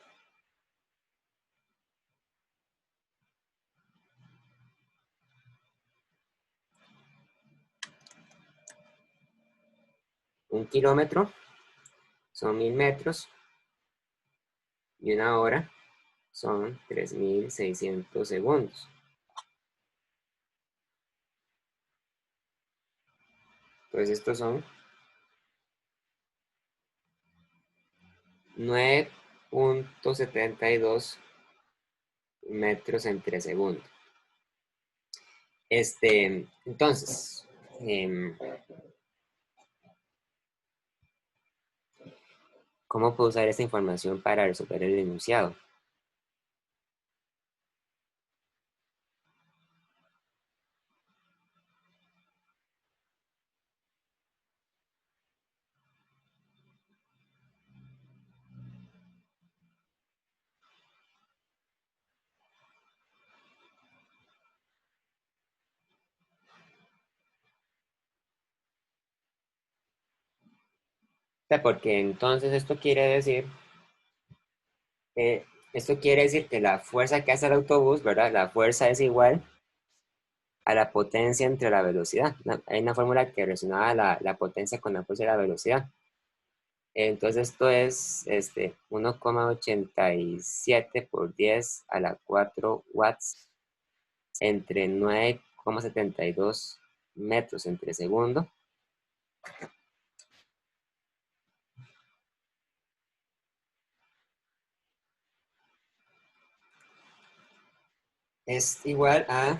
Un kilómetro son 1000 metros y una hora son 3600 segundos. Entonces estos son 9.72 metros entre segundo. Entonces, ¿cómo puedo usar esta información para resolver el enunciado? Porque entonces esto quiere decir que la fuerza que hace el autobús, ¿verdad? La fuerza es igual a la potencia entre la velocidad. Hay una fórmula que relacionaba la potencia con la fuerza y la velocidad. Entonces esto es 1,87 por 10 a la 4 watts entre 9,72 metros entre segundo. Es igual a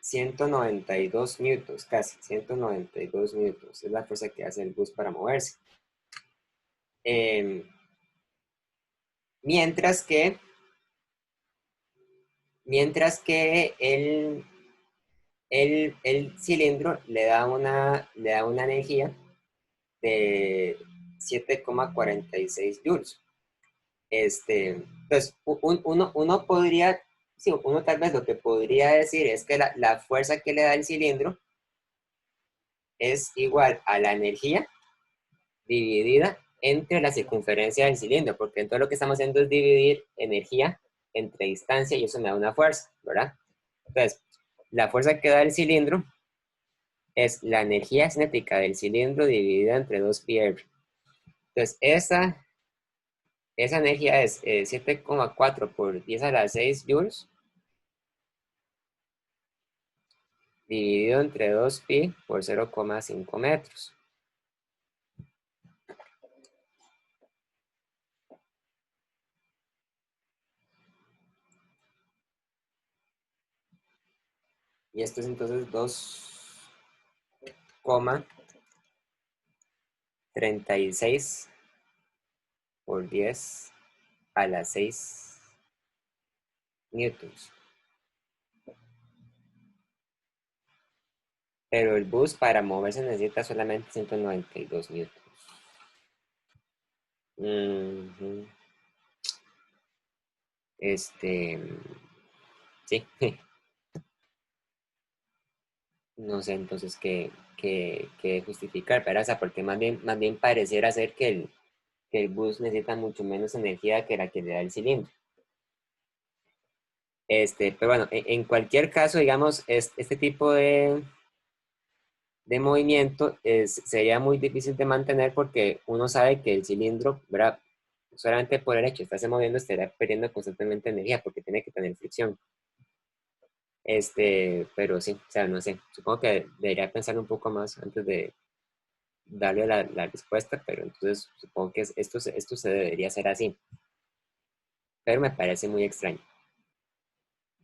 192 newtons, casi 192 newtons. Es la fuerza que hace el bus para moverse. Eh, mientras que el cilindro le da una energía de 7,46 joules. Pues uno podría, sí, uno tal vez lo que podría decir es que la fuerza que le da el cilindro es igual a la energía dividida entre la circunferencia del cilindro, porque entonces lo que estamos haciendo es dividir energía entre distancia y eso me da una fuerza, ¿verdad? Entonces, la fuerza que da el cilindro es la energía cinética del cilindro dividida entre 2πr. Entonces, esa energía es 7,4 por 10 a la 6 joules dividido entre 2pi por 0,5 metros. Y esto es entonces 2,36 por 10 a la 6 newtons. Pero el bus para moverse necesita solamente 192 newtons. Sí. No sé entonces qué justificar, pero, o sea, porque más bien pareciera ser que el bus necesita mucho menos energía que la que le da el cilindro. Pero bueno, en cualquier caso, digamos, este tipo de movimiento sería muy difícil de mantener porque uno sabe que el cilindro, ¿verdad? Solamente por el hecho de estarse moviendo estaría perdiendo constantemente energía porque tiene que tener fricción. Pero sí, o sea, no sé, supongo que debería pensar un poco más antes de darle la respuesta, pero entonces supongo que esto se debería hacer así. Pero me parece muy extraño.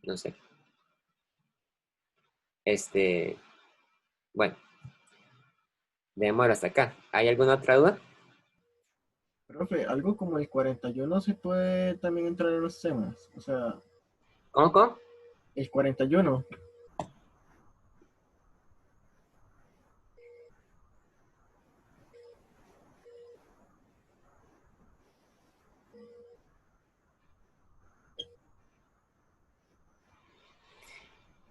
No sé. Bueno, dejémoslo hasta acá. ¿Hay alguna otra duda? Profe, algo como el 41 se puede también entrar en los temas. O sea, ¿Cómo? el 41.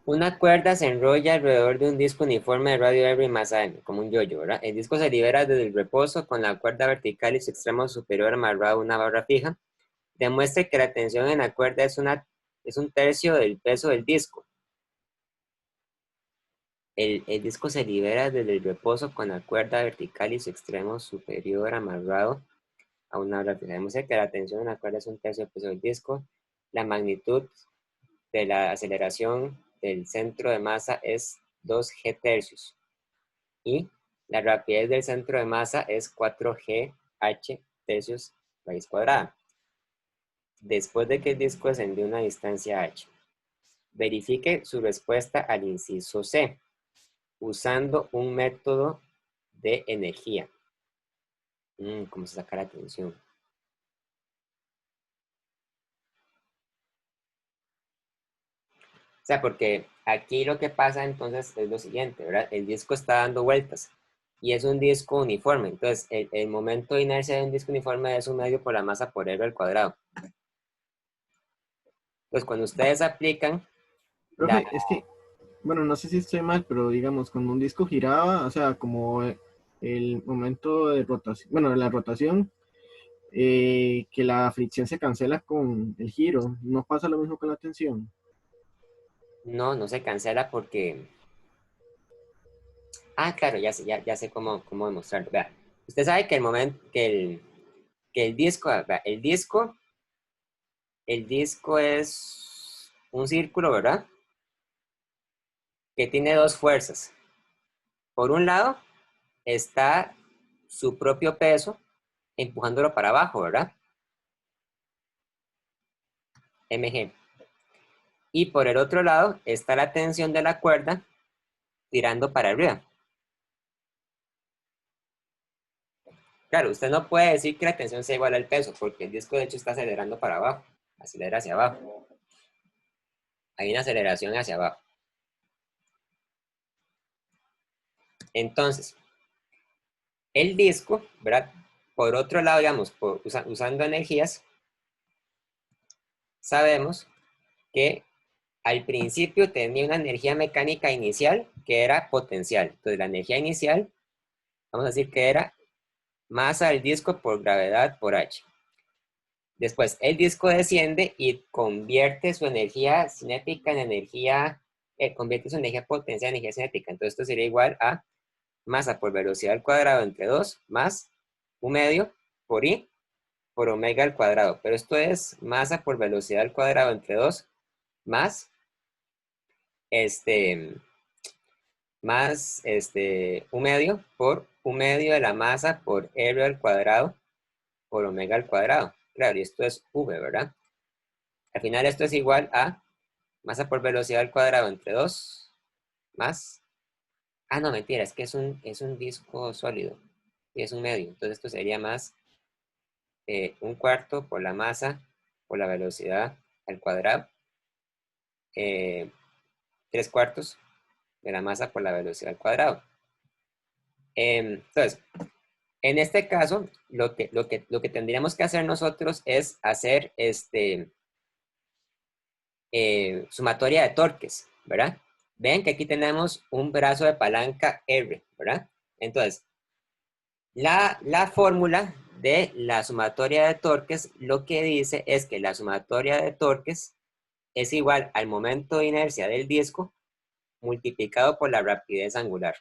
Una cuerda se enrolla alrededor de un disco uniforme de radio Every más AM, como un yoyo, ¿verdad? El disco se libera desde el reposo con la cuerda vertical y su extremo superior amarrado a una barra fija. Demuestre que la tensión en la cuerda es un tercio del peso del disco. El disco se libera desde el reposo con la cuerda vertical y su extremo superior amarrado a una barra fija. Demuestre que la tensión en la cuerda es un tercio del peso del disco. La magnitud de la aceleración del centro de masa es 2g tercios. Y la rapidez del centro de masa es 4g h tercios raíz cuadrada. Después de que el disco ascendió una distancia h. Verifique su respuesta al inciso C, usando un método de energía. ¿Cómo se saca la tensión? O sea, porque aquí lo que pasa entonces es lo siguiente, ¿verdad? El disco está dando vueltas y es un disco uniforme. Entonces, el momento de inercia de un disco uniforme es un medio por la masa por r al cuadrado. Pues cuando ustedes aplican la... Profe, es que, bueno, no sé si estoy mal, pero digamos, cuando un disco giraba, o sea, como el momento de rotación, bueno, de la rotación, que la fricción se cancela con el giro, ¿no pasa lo mismo con la tensión? No se cancela porque... Ah, claro, ya sé cómo demostrarlo. Vea, usted sabe que el momento, que el disco, vea, el disco es un círculo, ¿verdad? Que tiene dos fuerzas. Por un lado está su propio peso empujándolo para abajo, ¿verdad? Mg. Y por el otro lado está la tensión de la cuerda tirando para arriba. claro, usted no puede decir que la tensión sea igual al peso, porque el disco de hecho está acelerando para abajo, acelera hacia abajo. Hay una aceleración hacia abajo. Entonces, el disco, ¿verdad? Por otro lado, digamos, usando energías, sabemos que al principio tenía una energía mecánica inicial que era potencial. Entonces, la energía inicial, vamos a decir que era masa del disco por gravedad por H. Después, el disco desciende y convierte su energía cinética en energía, convierte su energía potencial en energía cinética. Entonces, esto sería igual a masa por velocidad al cuadrado entre 2 más un medio por I por omega al cuadrado. Pero esto es masa por velocidad al cuadrado entre 2 más este, un medio por un medio de la masa por R al cuadrado por omega al cuadrado. Claro, y esto es V, ¿verdad? Al final esto es igual a masa por velocidad al cuadrado entre 2 más... Ah, no, mentira, es que es un disco sólido y es un medio. Entonces esto sería más un cuarto por la masa por la velocidad al cuadrado. Tres cuartos de la masa por la velocidad al cuadrado. Entonces, en este caso, lo que tendríamos que hacer nosotros es hacer sumatoria de torques, ¿verdad? Ven que aquí tenemos un brazo de palanca R, ¿verdad? Entonces, la fórmula de la sumatoria de torques lo que dice es que la sumatoria de torques es igual al momento de inercia del disco multiplicado por la rapidez angular.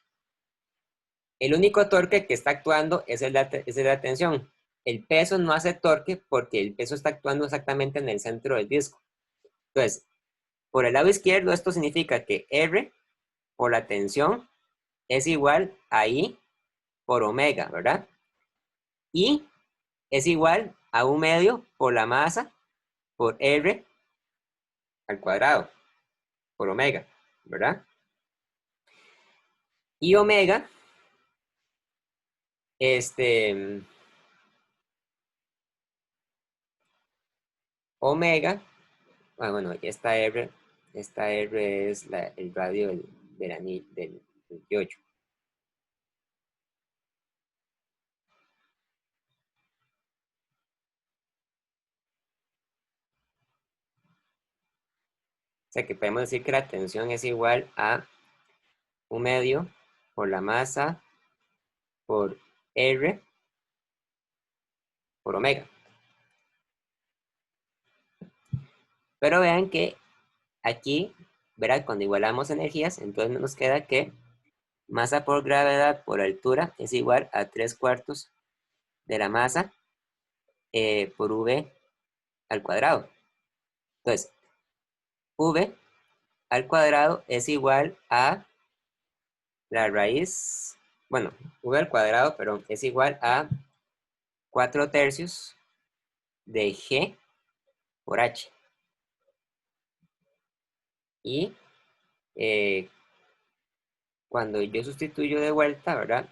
El único torque que está actuando es el de la tensión. El peso no hace torque porque el peso está actuando exactamente en el centro del disco. Entonces, por el lado izquierdo, esto significa que R por la tensión es igual a I por omega, ¿verdad? Y es igual a un medio por la masa por R al cuadrado por omega, ¿verdad? Y omega, omega, bueno, esta R es el radio del 28. O sea que podemos decir que la tensión es igual a un medio por la masa por R por omega. Pero vean que aquí, verán, cuando igualamos energías, entonces nos queda que masa por gravedad por altura es igual a 3 cuartos de la masa por V al cuadrado. Entonces, V al cuadrado es igual a la raíz, bueno, V al cuadrado, pero es igual a 4 tercios de G por H. Y cuando yo sustituyo de vuelta, ¿verdad?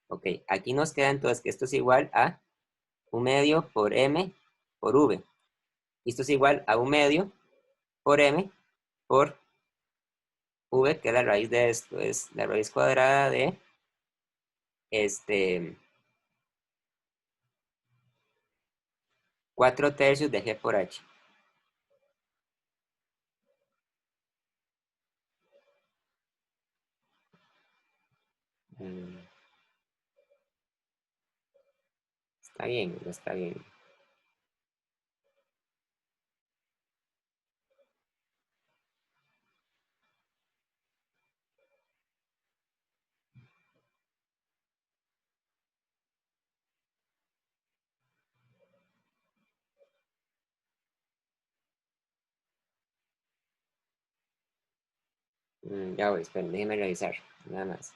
Ok, aquí nos queda entonces que esto es igual a un medio por M por V. Y esto es igual a un medio por M por V, que es la raíz de esto, es la raíz cuadrada de 4 tercios de G por H. Mm, está bien, está bien. Ya voy, esperen, déjenme revisar, nada más.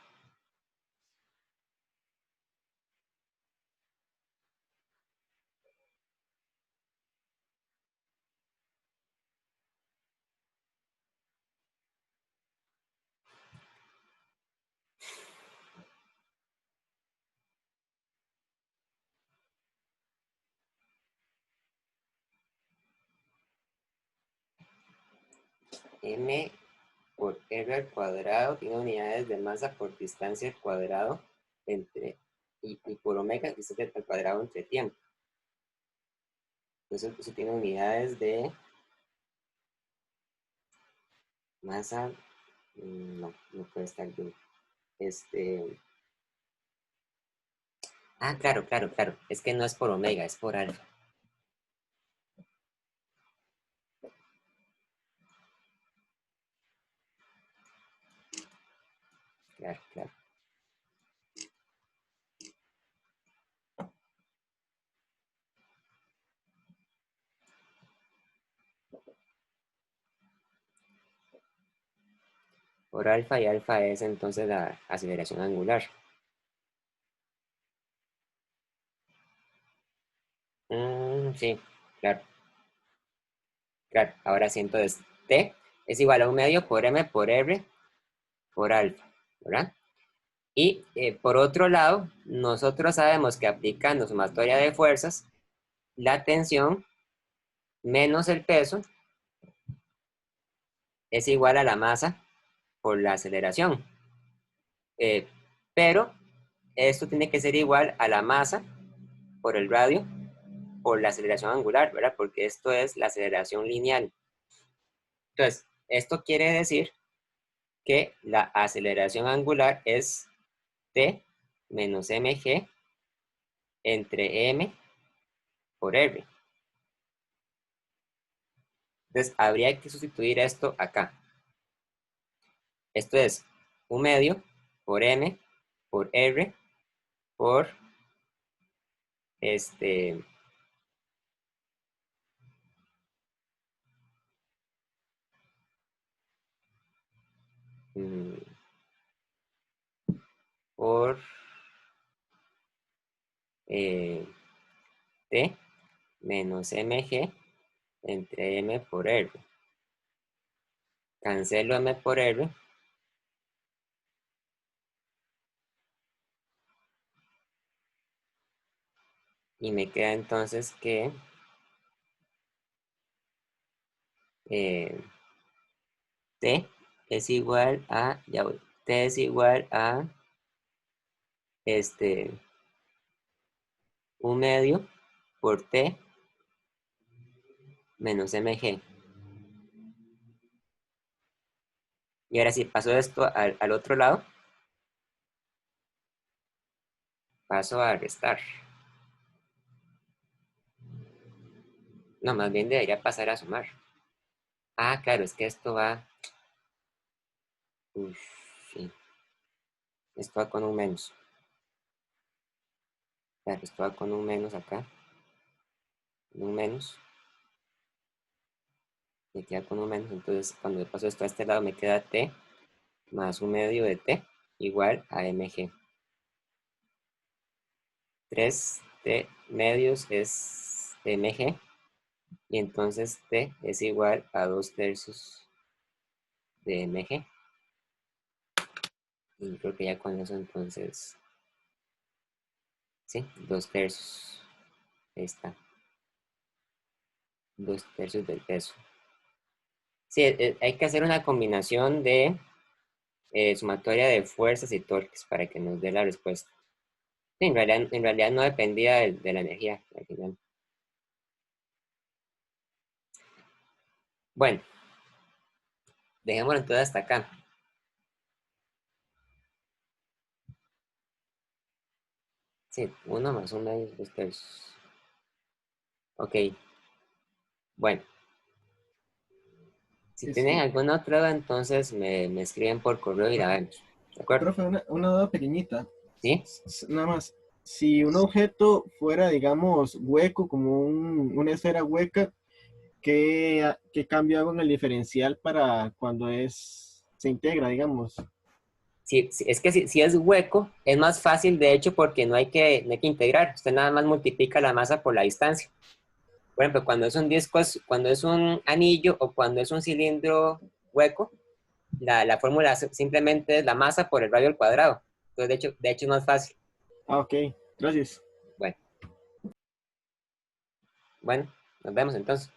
m por r al cuadrado tiene unidades de masa por distancia al cuadrado entre, y por omega distancia al cuadrado entre tiempo. Entonces eso tiene unidades de masa, no puede estar bien. Claro, es que no es por omega, es por alfa. Claro. Por alfa, y alfa es entonces la aceleración angular. Sí, claro. Ahora sí, entonces T es igual a 1/2 por M por R por alfa, ¿verdad? Y por otro lado, nosotros sabemos que aplicando sumatoria de fuerzas, la tensión menos el peso es igual a la masa por la aceleración. Pero esto tiene que ser igual a la masa por el radio por la aceleración angular, ¿verdad? Porque esto es la aceleración lineal. Entonces, esto quiere decir que la aceleración angular es T menos mg entre m por r. Entonces, habría que sustituir esto acá. Esto es 1/2 por m por r por por T menos mg entre m por r. Cancelo m por r. Y me queda entonces que T es igual a, ya voy, T es igual a 1/2 por T menos mg. Y ahora si paso esto al otro lado, paso a restar. No, más bien debería pasar a sumar. Claro, es que esto va... sí. Esto va con un menos. Claro, esto va con un menos acá. Un menos. Me queda con un menos. Entonces, cuando le paso esto a este lado, me queda T más 1/2 de T igual a mg. 3T medios es mg. Y entonces T es igual a 2/3 de mg. Y creo que ya con eso entonces... Sí, 2/3. Ahí está. 2/3 del peso. Sí, hay que hacer una combinación de sumatoria de fuerzas y torques para que nos dé la respuesta. Sí, en realidad no dependía de la energía al final. Bueno, dejémoslo entonces hasta acá. Sí, 1 más 1/2, 2/3. Ok, bueno. Si tienen alguna otra duda, entonces me escriben por correo y la vemos. ¿De acuerdo? Profe, una duda pequeñita. ¿Sí? Nada más. Si un objeto fuera, digamos, hueco, como una esfera hueca, ¿qué cambio hago en el diferencial para cuando se integra, digamos? Sí, es que si es hueco, es más fácil, de hecho, porque no hay que integrar. Usted nada más multiplica la masa por la distancia. Por ejemplo, cuando es un disco, cuando es un anillo o cuando es un cilindro hueco, la fórmula simplemente es la masa por el radio al cuadrado. Entonces, de hecho es más fácil. Ok, gracias. Bueno, nos vemos entonces.